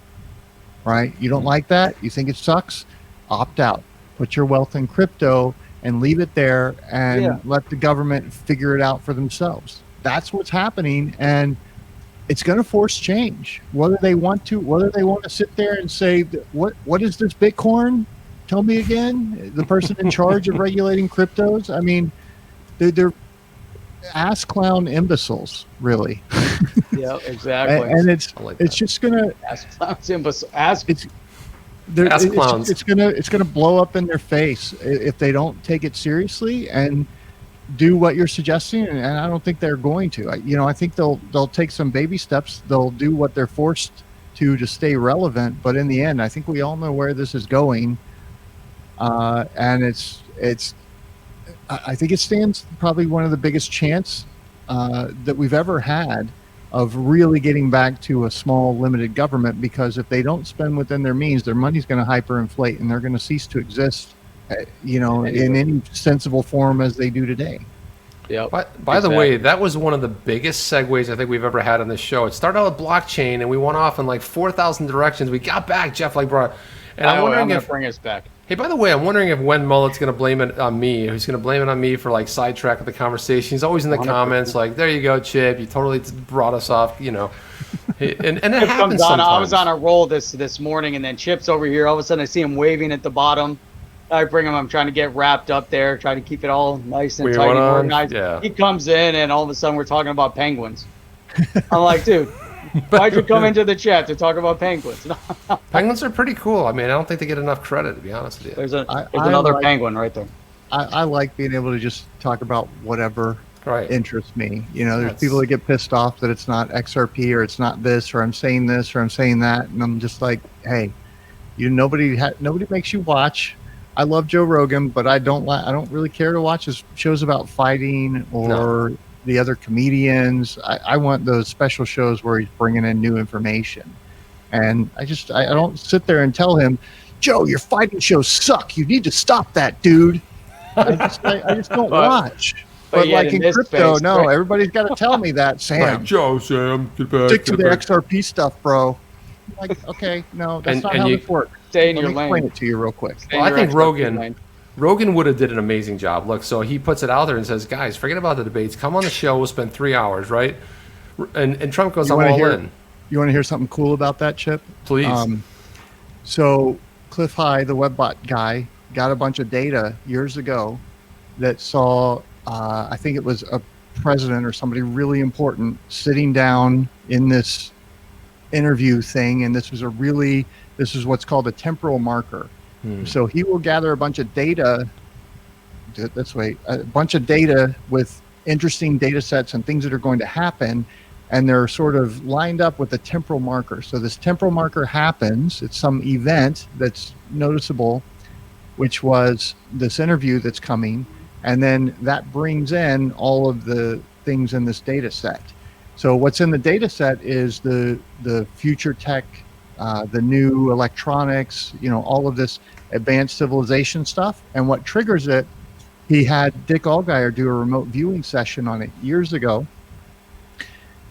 Right? You don't like that? You think it sucks? Opt out. Put your wealth in crypto and leave it there and let the government figure it out for themselves. That's what's happening, and it's going to force change. Whether they want to sit there and say, what is this Bitcoin? Tell me again. The person in charge of regulating cryptos. I mean, they're ass clown imbeciles, really. Yeah, exactly. and it's just going to ass clowns imbeciles. It's gonna blow up in their face if they don't take it seriously and do what you're suggesting. And I don't think they're going to. I think they'll take some baby steps. They'll do what they're forced to stay relevant. But in the end, I think we all know where this is going. And I think it stands probably one of the biggest chance that we've ever had of really getting back to a small, limited government, because if they don't spend within their means, their money's going to hyperinflate and they're going to cease to exist, in any sensible form as they do today. Yeah. By the way, that was one of the biggest segues I think we've ever had on this show. It started out with blockchain, and we went off in like 4,000 directions. We got back, Jeff, and I'm wondering if bring us back. Hey, by the way, I'm wondering if Wen Mullet's going to blame it on me. He's going to blame it on me for like sidetracking the conversation. He's always in the 100%. comments like, "There you go, Chip. You totally brought us off." And it Chip happens comes on. sometimes. I was on a roll this morning, and then Chip's over here. All of a sudden, I see him waving at the bottom. I bring him. I'm trying to get wrapped up there, trying to keep it all nice and We tight and went on, organized. yeah. He comes in, and all of a sudden, we're talking about penguins. I'm like, dude, why'd you come into the chat to talk about penguins? Penguins are pretty cool. I mean, I don't think they get enough credit, to be honest with you. There's I another like- penguin right there. I like being able to just talk about whatever Right. interests me. There's That's- people that get pissed off that it's not XRP or it's not this or I'm saying this or I'm saying that, and I'm just like, hey, nobody makes you watch. I love Joe Rogan, but I don't really care to watch his shows about fighting or the other comedians. I want those special shows where he's bringing in new information, and I don't sit there and tell him, Joe, your fighting shows suck. You need to stop that, dude. I just don't watch. But yet like in in this crypto, space, no, right. everybody's got to tell me that, Sam. Sam, get back. Stick to the XRP stuff, bro. Like, okay, no, that's And- not and how you- this works. Stay in Let your me lane. explain it to you real quick. Stay in Well, I your think XRP lane. Rogan would have did an amazing job. Look, so he puts it out there and says, guys, forget about the debates. Come on the show. We'll spend 3 hours, right? And Trump goes, You I'm wanna all hear- in. You want to hear something cool about that, Chip? Please. So Cliff High, the WebBot guy, got a bunch of data years ago that saw, I think it was a president or somebody really important sitting down in this interview thing, and this is what's called a temporal marker. So he will gather a bunch of data. A bunch of data with interesting data sets and things that are going to happen, and they're sort of lined up with a temporal marker. So this temporal marker happens. It's some event that's noticeable, which was this interview that's coming, and then that brings in all of the things in this data set. So what's in the data set is the future tech, the new electronics, all of this advanced civilization stuff. And what triggers it, he had Dick Allgaier do a remote viewing session on it years ago.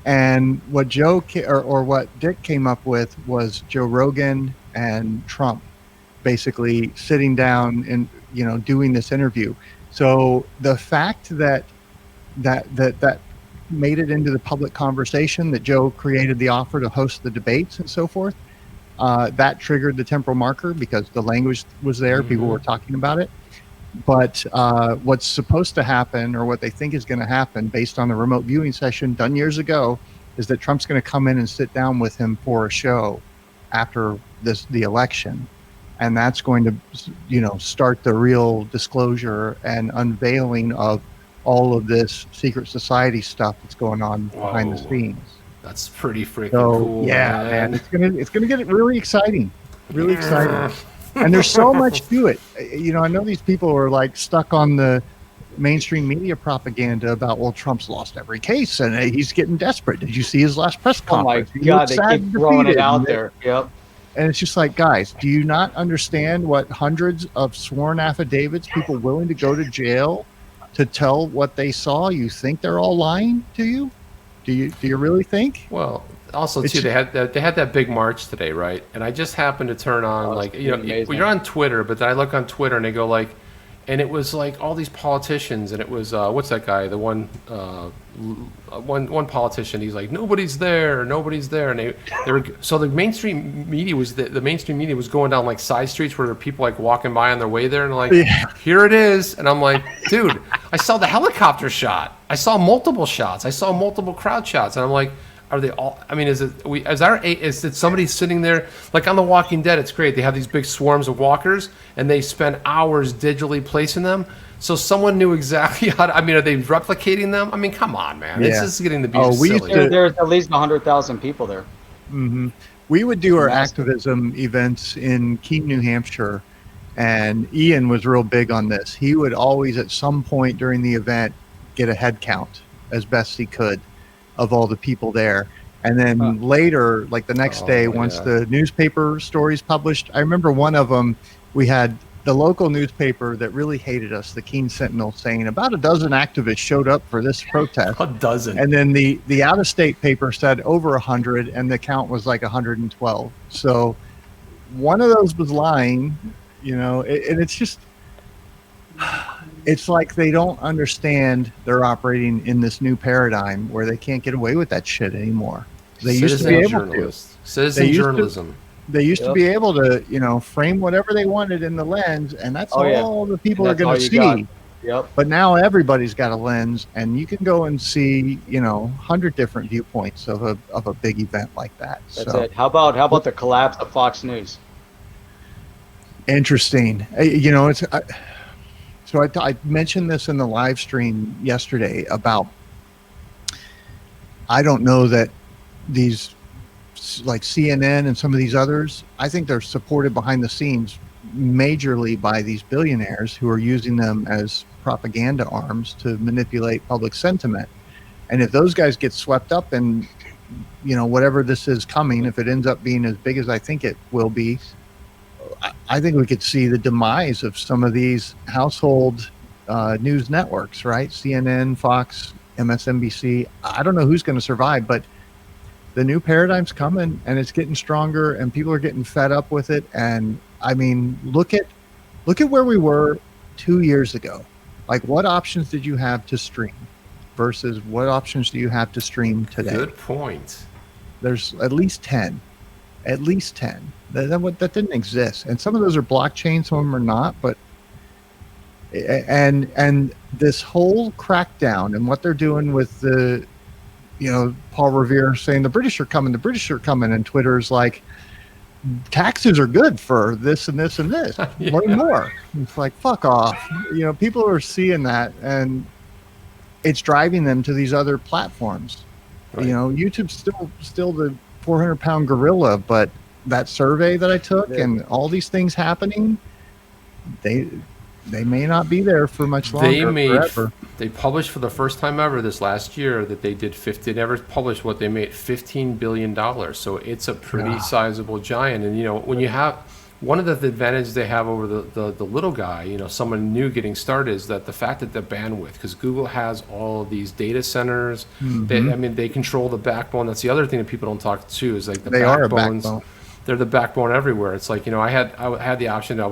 And what what Dick came up with was Joe Rogan and Trump basically sitting down and doing this interview. So the fact that made it into the public conversation, that Joe created the offer to host the debates and so forth, that triggered the temporal marker because the language was there. People were talking about it. But what's supposed to happen, or what they think is going to happen based on the remote viewing session done years ago, is that Trump's going to come in and sit down with him for a show after the election. And that's going to, start the real disclosure and unveiling of all of this secret society stuff that's going on behind the Whoa. scenes. That's pretty freaking So cool. yeah, man, it's gonna get really exciting, really exciting. And there's so much to it. I know these people are like stuck on the mainstream media propaganda about, well, Trump's lost every case and he's getting desperate. Did you see his last press Oh my conference? He God, looked they sad keep and throwing it defeated. out there. Yep. And it's just like, guys, do you not understand what hundreds of sworn affidavits, people willing to go to jail to tell what they saw? You think they're all lying to you? Do you really think? Well, also It's too, they had that big march today, right? And I just happened to turn on it's pretty amazing. you're on Twitter, but then I look on Twitter and they go like, and it was like all these politicians, and it was what's that guy? The one politician. He's like, nobody's there, and they were so the mainstream media was going down like side streets where there were people like walking by on their way there, and like, here it is, and I'm like, dude, I saw the helicopter shot, I saw multiple shots, I saw multiple crowd shots, and I'm like, are they all? I mean, is it somebody sitting there like on The Walking Dead? It's great. They have these big swarms of walkers, and they spend hours digitally placing them. So someone knew exactly how to. I mean, are they replicating them? I mean, come on, man. Yeah. This is getting to be We used silly. to- There's at least 100,000 people there. Mm-hmm. We would do our Massive. activism events in Keene, New Hampshire, and Ian was real big on this. He would always, at some point during the event, get a head count as best he could of all the people there. And then later, like the next day, once the newspaper stories published, I remember one of them, we had the local newspaper that really hated us, the Keene Sentinel, saying about a dozen activists showed up for this protest. A dozen. And then the out-of-state paper said over 100, and the count was like 112. So one of those was lying, And it's just, it's like they don't understand they're operating in this new paradigm where they can't get away with that shit anymore. They used to be able to. Citizen journalism. They used to be able to, frame whatever they wanted in the lens, and that's all the people are going to see. Got. Yep. But now everybody's got a lens, and you can go and see, 100 different viewpoints of a big event like that. That's it. How about the collapse of Fox News? Interesting. So I mentioned this in the live stream yesterday about, I don't know that these, like CNN and some of these others, I think they're supported behind the scenes majorly by these billionaires who are using them as propaganda arms to manipulate public sentiment. And if those guys get swept up in, whatever this is coming, if it ends up being as big as I think it will be, I think we could see the demise of some of these household news networks, right? CNN, Fox, MSNBC. I don't know who's going to survive, but the new paradigm's coming, and it's getting stronger, and people are getting fed up with it. And I mean, look at where we were 2 years ago. Like, what options did you have to stream versus what options do you have to stream today? Good point. There's at least 10. At least 10. That didn't exist. And some of those are blockchain, some of them are not. But and this whole crackdown and what they're doing with the, Paul Revere saying the British are coming, and Twitter's like, taxes are good for this and this and this. Learn more. It's like, fuck off. People are seeing that, and it's driving them to these other platforms. Right. YouTube's still the 400-pound gorilla, but that survey that I took and all these things happening, they may not be there for much longer. They published for the first time ever this last year that they never published what they made, $15 billion. So it's a pretty sizable giant. And, when you have, one of the advantages they have over the little guy, someone new getting started, is that the fact that the bandwidth, because Google has all of these data centers, they control the backbone. That's the other thing that people don't talk to, is like the backbones. They're the backbone everywhere. It's like, I had the option. I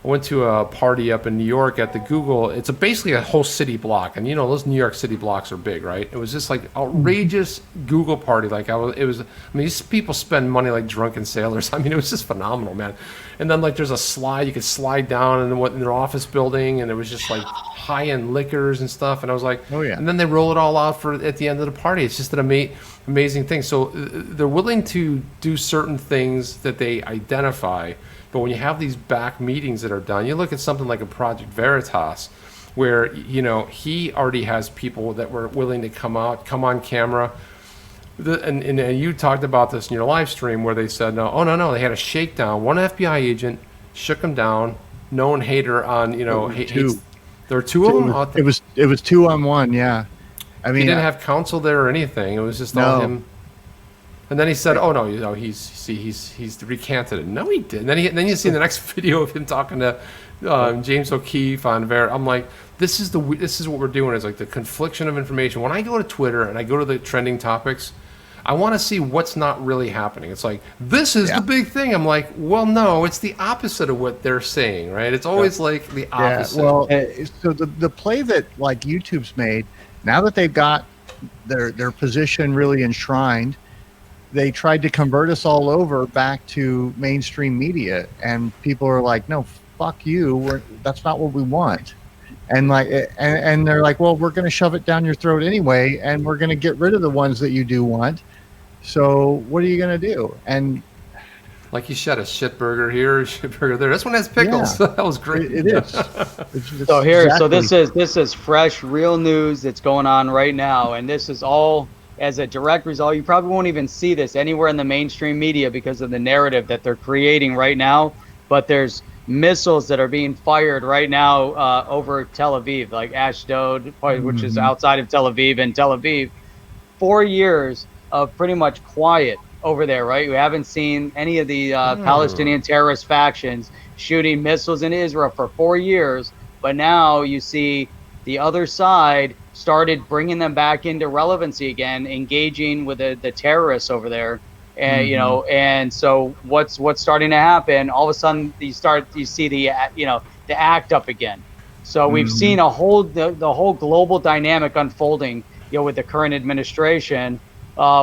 went to a party up in New York at the Google. It's basically a whole city block, and those New York City blocks are big, right? It was just like outrageous Google party. These people spend money like drunken sailors. It was just phenomenal, man. And then there's a slide you could slide down in their office building, and it was just like high-end liquors and stuff. And I was like, oh yeah. And then they roll it all out at the end of the party. It's just an amazing thing. So they're willing to do certain things that they identify. But when you have these back meetings that are done, you look at something like a Project Veritas, where he already has people that were willing to come on camera. And you talked about this in your live stream, where they said, no, they had a shakedown. One FBI agent shook him down. Known hater on, two. There were two of them. It was 2-on-1. Yeah, he didn't have counsel there or anything. It was just all him. And then he said, "Oh no, he's recanted it." No, he didn't. Then you see the next video of him talking to James O'Keefe on Ver. I'm like, this is what we're doing. Is like the confliction of information. When I go to Twitter and I go to the trending topics, I want to see what's not really happening. It's like, this is the big thing. I'm like, well, no, it's the opposite of what they're saying, right? It's always like the opposite. Yeah, well, so the play that like YouTube's made, now that they've got their position really enshrined, they tried to convert us all over back to mainstream media, and people are like, no, fuck you. That's not what we want. And and they're like, well, we're going to shove it down your throat anyway, and we're going to get rid of the ones that you do want. So what are you going to do? And like, you said, a shit burger here, a shit burger there. This one has pickles. Yeah, that was great. It is. So this is fresh, real news that's going on right now, and this is all as a direct result. You probably won't even see this anywhere in the mainstream media because of the narrative that they're creating right now. But there's missiles that are being fired right now over Tel Aviv, like Ashdod, which is outside of Tel Aviv, and Tel Aviv. 4 years of pretty much quiet over there, right? We haven't seen any of the Palestinian terrorist factions shooting missiles in Israel for 4 years. But now you see the other side started bringing them back into relevancy again, engaging with the terrorists over there. And and so what's starting to happen? All of a sudden, you see the the act up again. So we've seen the whole global dynamic unfolding, with the current administration,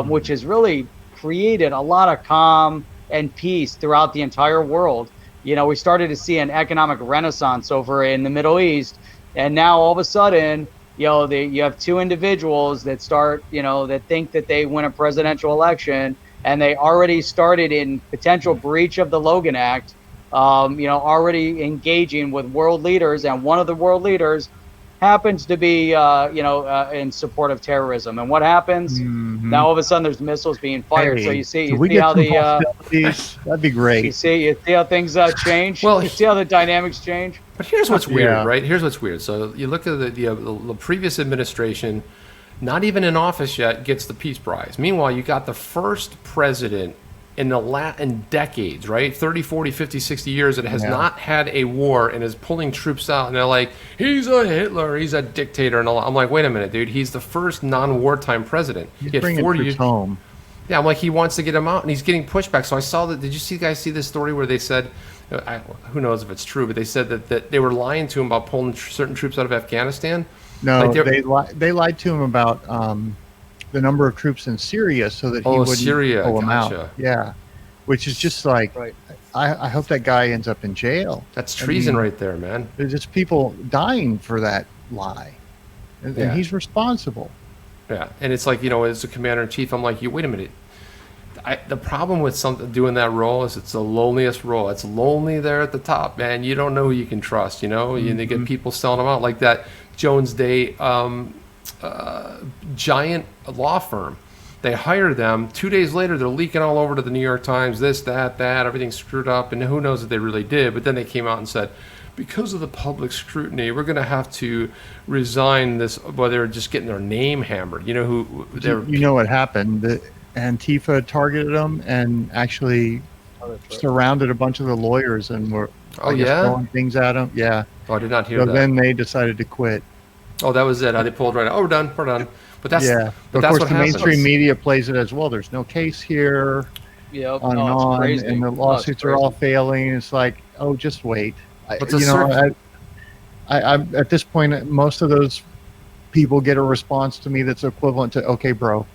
which has really created a lot of calm and peace throughout the entire world. We started to see an economic renaissance over in the Middle East, and now all of a sudden, you have two individuals that start, that think that they win a presidential election, and they already started in potential breach of the Logan Act, already engaging with world leaders, and one of the world leaders happens to be, in support of terrorism. And what happens? Now all of a sudden there's missiles being fired. Hey, so you see we how get the hostilities? That'd be great. you see how things change. Well, you see how the dynamics change. But here's what's weird, Yeah. right? Here's what's weird. So you look at the previous administration, not even in office yet, gets the Peace Prize. Meanwhile, you got the first president in decades, right? 30, 40, 50, 60 years that has not had a war and is pulling troops out. And they're like, he's a Hitler, he's a dictator. And all. I'm like, wait a minute, dude. He's the first non-wartime president. He's He had bringing 40 troops years. home. Yeah, I'm like, he wants to get him out, and he's getting pushback. So I saw that. Did you guys see this story where they said, who knows if it's true, but they said that they were lying to him about pulling certain troops out of Afghanistan? No, Like they lied to him about the number of troops in Syria so that he wouldn't Syria, pull them gotcha. out. Yeah, which is just like, Right. I hope that guy ends up in jail. That's treason right there, man. There's just people dying for that lie, and Yeah. he's responsible. Yeah, and it's like, as a commander in chief, I'm like, wait a minute. The problem with doing that role is it's the loneliest role. It's lonely there at the top, man. You don't know who you can trust. And they get people selling them out like that Jones Day giant law firm. They hire them. 2 days later, they're leaking all over to the New York Times. This, that, everything's screwed up, and who knows if they really did. But then they came out and said, because of the public scrutiny, we're going to have to resign this. Well, they're just getting their name hammered. You know What happened? The Antifa targeted them and actually surrounded a bunch of the lawyers and were throwing things at them. Yeah. Oh, I did not hear So that. then they decided to quit. Oh, that was it. They pulled right out. Oh, we're done. But that's But of that's course what the happens. mainstream media plays it as well. There's no case here, Yep. on and it's on, crazy. and the Oh, it's lawsuits are crazy. all failing. It's like, oh, just wait. But I'm at this point, most of those people get a response to me that's equivalent to, okay, bro.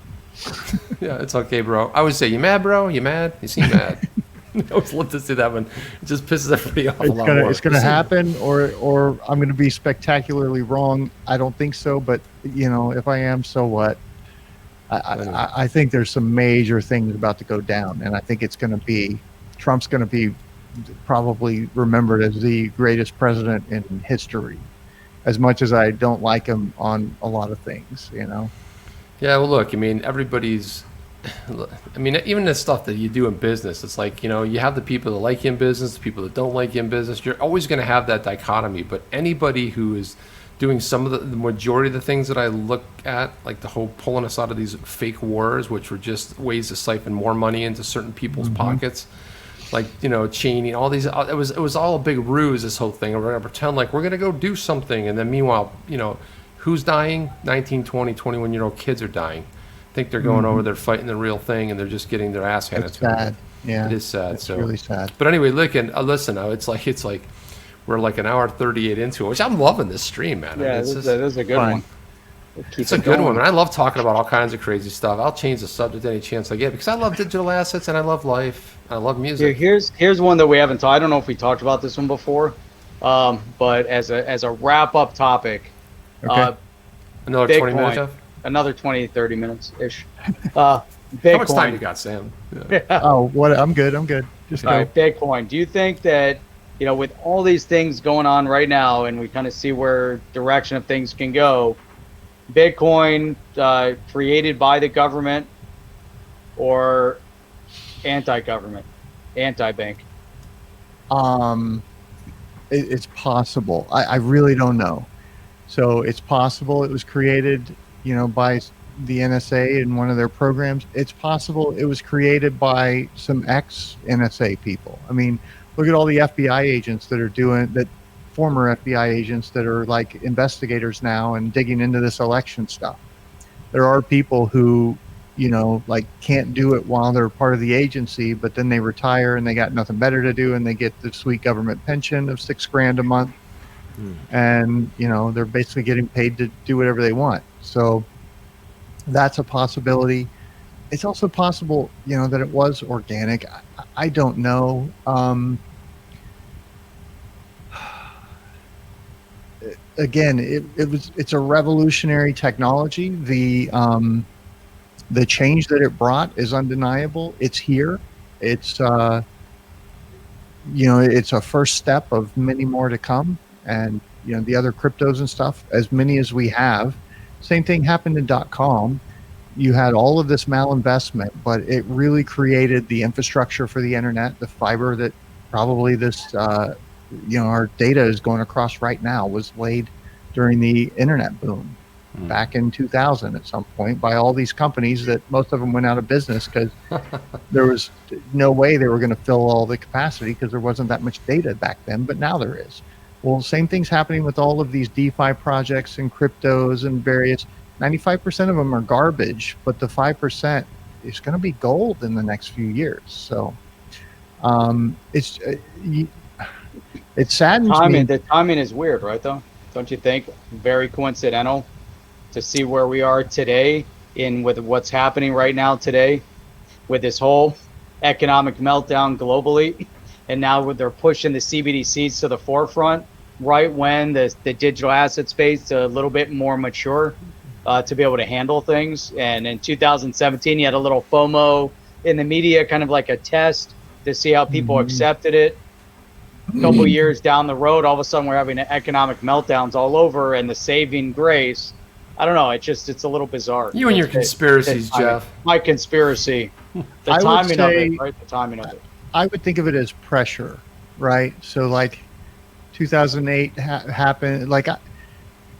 Yeah, it's okay, bro. I would say, you mad, bro? You mad? You seem mad. I always love to see that one. It just pisses everybody off a lot more. It's gonna happen, or I'm gonna be spectacularly wrong. I don't think so, but if I am, so what? I think there's some major things about to go down, and I think Trump's gonna be probably remembered as the greatest president in history, as much as I don't like him on a lot of things. Yeah, well, look, even the stuff that you do in business, it's like, you have the people that like you in business, the people that don't like you in business. You're always going to have that dichotomy. But anybody who is doing some of the majority of the things that I look at, like the whole pulling us out of these fake wars, which were just ways to siphon more money into certain people's pockets, like, Cheney, all these, it was all a big ruse, this whole thing. And we're going to pretend like we're going to go do something. And then meanwhile, who's dying? 19, 20, 21-year-old kids are dying. Think they're going over there fighting the real thing, and they're just getting their ass handed It's to them. sad. Yeah, It is sad. it's So really sad. But anyway, listen, it's like we're like an hour 38 into it, which I'm loving this stream, man. Yeah, It's this just- is a good fine. one. it's a good one, and I love talking about all kinds of crazy stuff. I'll change the subject any chance I get because I love digital assets and I love life. I love music. Here's one that we haven't talked. I don't know if we talked about this one before, but as a wrap up topic, Okay. Another Bitcoin. 20 minutes, Jeff? another 20 30 minutes ish. How much time you Bitcoin. got, Sam? Yeah. Oh, what? I'm good. Just go. All right, Bitcoin. Do you think that with all these things going on right now, and we kind of see where direction of things can go, Bitcoin created by the government or anti-government, anti-bank? It's possible. I really don't know. So it's possible it was created, by the NSA in one of their programs. It's possible it was created by some ex-NSA people. I mean, look at all the FBI agents that are doing that, former FBI agents that are like investigators now and digging into this election stuff. There are people who like can't do it while they're part of the agency, but then they retire and they got nothing better to do, and they get the sweet government pension of $6,000 a month, and they're basically getting paid to do whatever they want. So that's a possibility. It's also possible, that it was organic. I don't know. Again, it's a revolutionary technology. The change that it brought is undeniable. It's here. It's it's a first step of many more to come. And the other cryptos and stuff, as many as we have. Same thing happened in .com. You had all of this malinvestment, but it really created the infrastructure for the internet, the fiber that probably this our data is going across right now was laid during the internet boom back in 2000 at some point by all these companies that most of them went out of business because there was no way they were going to fill all the capacity because there wasn't that much data back then, but now there is. Well, same thing's happening with all of these DeFi projects and cryptos and various. 95% of them are garbage, but the 5% is going to be gold in the next few years. So it saddens me. The timing is weird, right, though? Don't you think? Very coincidental to see where we are today with what's happening right now today with this whole economic meltdown globally. And now they're pushing the CBDCs to the forefront right when the digital asset space is a little bit more mature to be able to handle things. And in 2017, you had a little FOMO in the media, kind of like a test to see how people accepted it. A couple years down the road, all of a sudden we're having economic meltdowns all over, and the saving grace, I don't know, it's a little bizarre. You and your conspiracies, Jeff. My conspiracy. The timing of it, right? The timing of it. I would think of it as pressure, right? So like 2008 happened, like,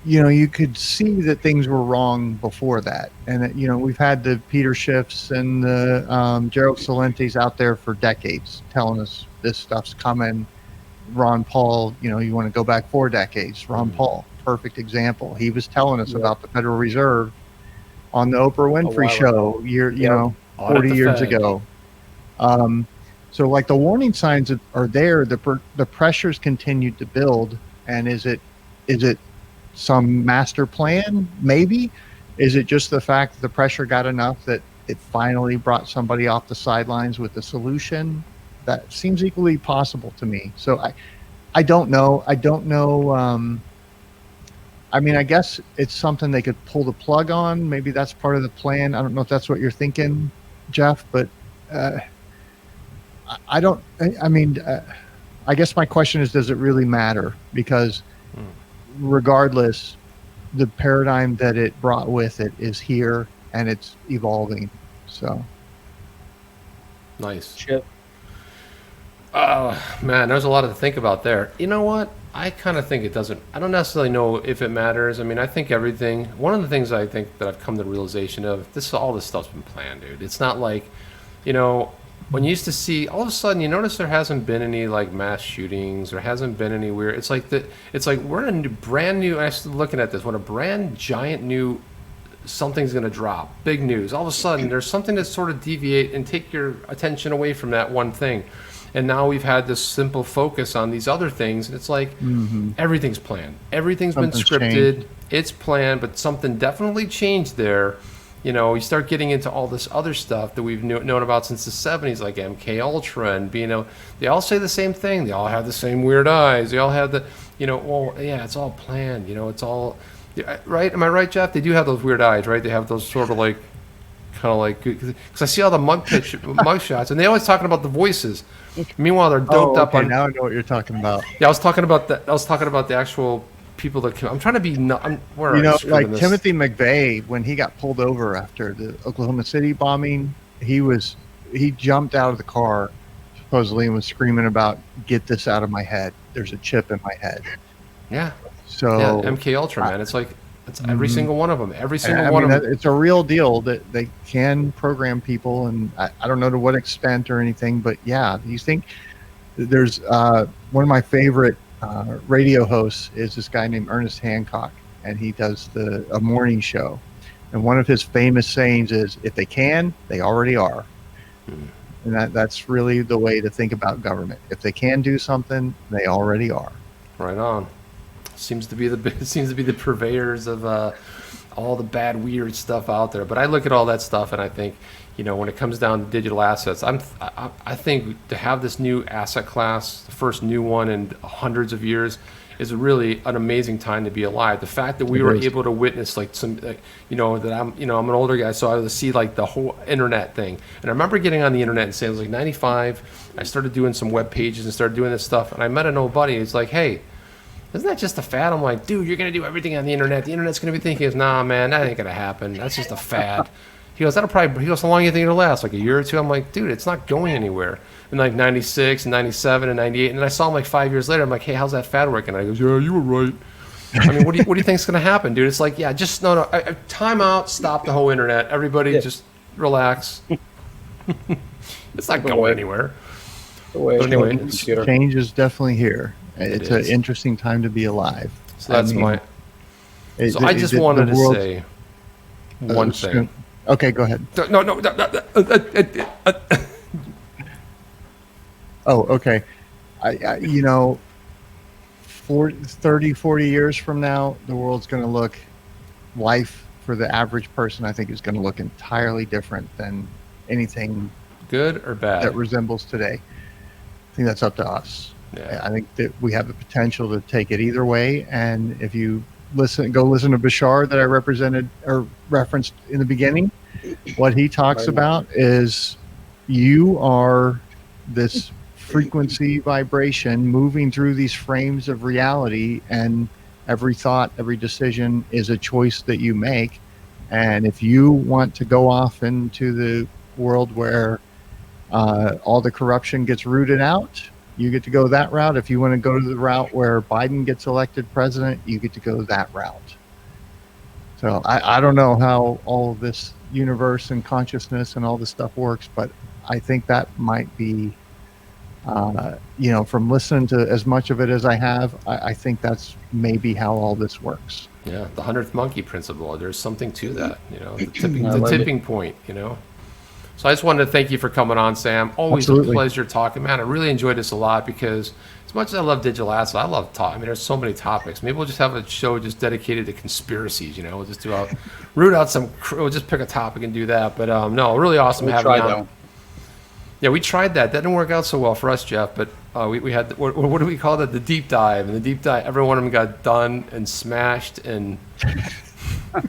you could see that things were wrong before that. And that, we've had the Peter Schiffs and the Gerald Celentes out there for decades telling us this stuff's coming. Ron Paul, you want to go back 4 decades. Ron Paul, perfect example. He was telling us about the Federal Reserve on the Oprah Winfrey show 40 years ago. So like the warning signs are there. The pressures continued to build. And is it some master plan? Maybe. Is it just the fact that the pressure got enough that it finally brought somebody off the sidelines with a solution? That seems equally possible to me. So I don't know. I mean, I guess it's something they could pull the plug on. Maybe that's part of the plan. I don't know if that's what you're thinking, Jeff, but I don't. I mean, I guess my question is, does it really matter? Because regardless, the paradigm that it brought with it is here and it's evolving. So nice. Chip. Oh, man, there's a lot to think about there. You know what? I kind of think it doesn't. I don't necessarily know if it matters. I mean, I think everything. One of the things I think that I've come to the realization of, all this stuff's been planned, dude. It's not like, when you used to see, all of a sudden, you notice there hasn't been any like mass shootings. There hasn't been any weird. It's like we're in a brand new. I started looking at this when a brand giant new something's going to drop, big news. All of a sudden, there's something that sort of deviate and take your attention away from that one thing. And now we've had this simple focus on these other things. And it's like everything's planned. Everything's been scripted. Changed. It's planned, but something definitely changed there. You start getting into all this other stuff that we've known about since the 70s, like MK Ultra and they all say the same thing. They all have the same weird eyes. They all have the, it's all planned. It's all, right? Am I right, Jeff? They do have those weird eyes, right? They have those sort of like, kind of like, because I see all the mug shots, and they always talking about the voices. Meanwhile, they're doped up on. Now I know what you're talking about. Yeah, I was talking about that. I was talking about the actual people that I'm trying to be. Like Timothy McVeigh, when he got pulled over after the Oklahoma City bombing, he jumped out of the car supposedly and was screaming about, "Get this out of my head! There's a chip in my head." Yeah. So yeah, MK Ultra, man. It's like it's every single one of them. Every single one of them. It's a real deal that they can program people, and I don't know to what extent or anything, but yeah, you think there's one of my favorite radio hosts is this guy named Ernest Hancock, and he does a morning show, And one of his famous sayings is, if they can, they already are. And that's really the way to think about government. If they can do something, they already are. Right on. Seems to be the purveyors of all the bad, weird stuff out there. But I look at all that stuff and I think, when it comes down to digital assets, I think to have this new asset class, the first new one in hundreds of years, is really an amazing time to be alive. The fact that we were able to witness that I'm an older guy, so I would see like the whole internet thing. And I remember getting on the internet and saying, it was like 95, I started doing some web pages and started doing this stuff. And I met an old buddy, he's like, hey, isn't that just a fad? I'm like, dude, you're going to do everything on the internet. The internet's going to be thinking, he goes, nah, man, that ain't going to happen. That's just a fad. He goes, how long do you think it'll last? Like a year or two? I'm like, dude, it's not going anywhere. In like 96 and 97 and 98. And then I saw him like 5 years later. I'm like, hey, how's that fad working? And he goes, yeah, you were right. I mean, what do you think's going to happen, dude? It's like, yeah, just no. Time out, stop the whole internet. Everybody just relax. It's not going anywhere. But anyway, change is definitely here. It's an interesting time to be alive. So that's I just wanted to say one thing. Okay, go ahead. No. Oh, okay. 30, 40 years from now, the world's going to look, life for the average person, I think, is going to look entirely different than anything good or bad that resembles today. I think that's up to us. Yeah. I think that we have the potential to take it either way. And if you go listen to Bashar that I referenced in the beginning, what he talks about is you are this frequency vibration moving through these frames of reality, and every thought, every decision is a choice that you make. And if you want to go off into the world where all the corruption gets rooted out, you get to go that route. If you want to go to the route where Biden gets elected president, you get to go that route. So I don't know how all of this universe and consciousness and all this stuff works, but I think that might be, from listening to as much of it as I have, I think that's maybe how all this works. Yeah, the 100th monkey principle. There's something to that, the tipping point, So I just wanted to thank you for coming on, Sam. Always Absolutely. A pleasure talking, man. I really enjoyed this a lot because as much as I love digital assets, I love talking. I mean, there's so many topics. Maybe we'll just have a show just dedicated to conspiracies. We'll just root out we'll just pick a topic and do that. But no, really awesome having you on. Yeah, we tried that. That didn't work out so well for us, Jeff. But we had what do we call that? The deep dive. And the deep dive, every one of them got done and smashed and. And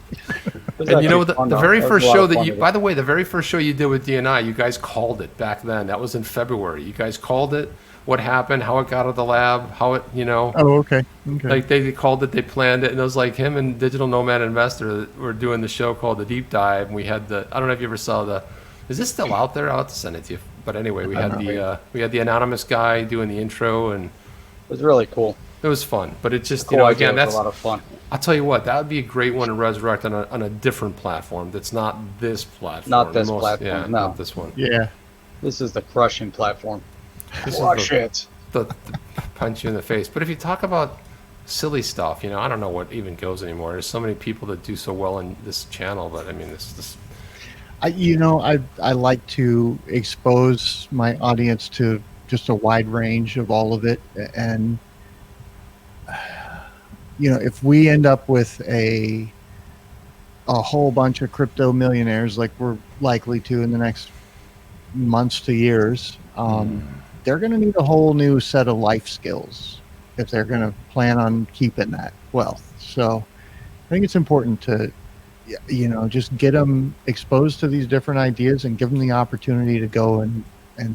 the very first show that by the way, the very first show you did with DNI, you guys called it back then. That was in February. You guys called it, what happened, how it got out of the lab, how it, Oh, okay. Like they called it, they planned it, and it was like him and Digital Nomad Investor were doing the show called The Deep Dive, and we had I don't know if you ever saw is this still out there? I'll have to send it to you. But anyway, we had the anonymous guy doing the intro, and it was really cool. It was fun, but it just, Again, that's a lot of fun. I'll tell you what, that would be a great one to resurrect on a different platform. That's not this platform. Not this platform. Yeah, no. not this one. Yeah. This is the crushing platform. Watch it. The punch you in the face. But if you talk about silly stuff, I don't know what even goes anymore. There's so many people that do so well on this channel, but I mean, I like to expose my audience to just a wide range of all of it, and if we end up with a whole bunch of crypto millionaires like we're likely to in the next months to years, they're going to need a whole new set of life skills if they're going to plan on keeping that wealth. So I think it's important to, just get them exposed to these different ideas and give them the opportunity to go and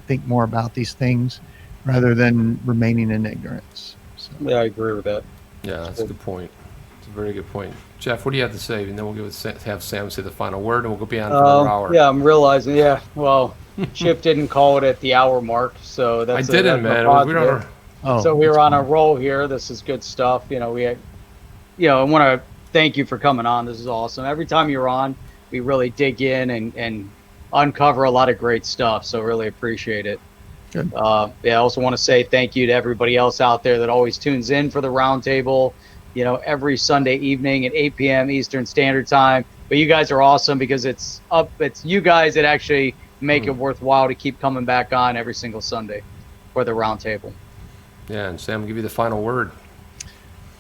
think more about these things rather than remaining in ignorance. So. Yeah, I agree with that. Yeah, that's a good point. It's a very good point. Jeff, what do you have to say? And then we'll have Sam say the final word, and we'll be on for another hour. Yeah, I'm realizing. Yeah, well, Chip didn't call it at the hour mark, so that's. I didn't, man. So we were on a roll here. This is good stuff. I want to thank you for coming on. This is awesome. Every time you're on, we really dig in and uncover a lot of great stuff. So really appreciate it. Good. I also want to say thank you to everybody else out there that always tunes in for the roundtable. every Sunday evening at 8 p.m. Eastern Standard Time. But you guys are awesome because it's you guys that actually make it worthwhile to keep coming back on every single Sunday for the roundtable. Yeah, and Sam will give you the final word.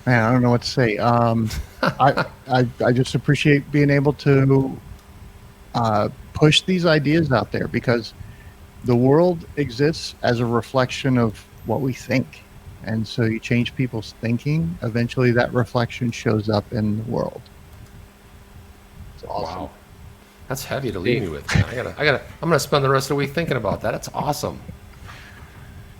Man, I don't know what to say. I just appreciate being able to push these ideas out there, because the world exists as a reflection of what we think. And so you change people's thinking, eventually that reflection shows up in the world. It's awesome. Wow. That's heavy to leave me with, man. I'm gonna spend the rest of the week thinking about that. That's awesome.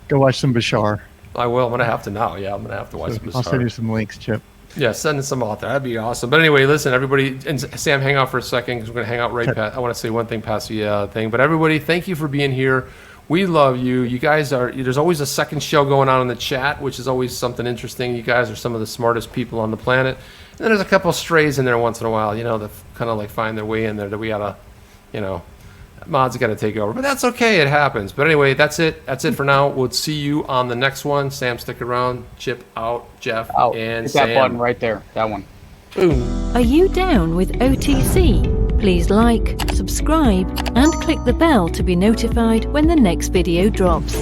Go watch some Bashar. I will. I'm gonna have to now. Yeah, I'm gonna have to watch some I'll send you Bizarre. some links, Chip. Yeah, send some out there. That'd be awesome. But anyway, listen, everybody, and Sam, hang out for a second because we're gonna hang out right past. I want to say one thing past the thing, but everybody, thank you for being here. We love you. You guys are. There's always a second show going on in the chat, which is always something interesting. You guys are some of the smartest people on the planet. And then there's a couple of strays in there once in a while, that kind of like find their way in there that we gotta, mods got to take over. But that's okay. It happens. But anyway, that's it. That's it for now. We'll see you on the next one. Sam, stick around. Chip out. Jeff Out. and Hit Sam. that button right there. That one. Boom. Are you down with OTC? Please like, subscribe, and click the bell to be notified when the next video drops.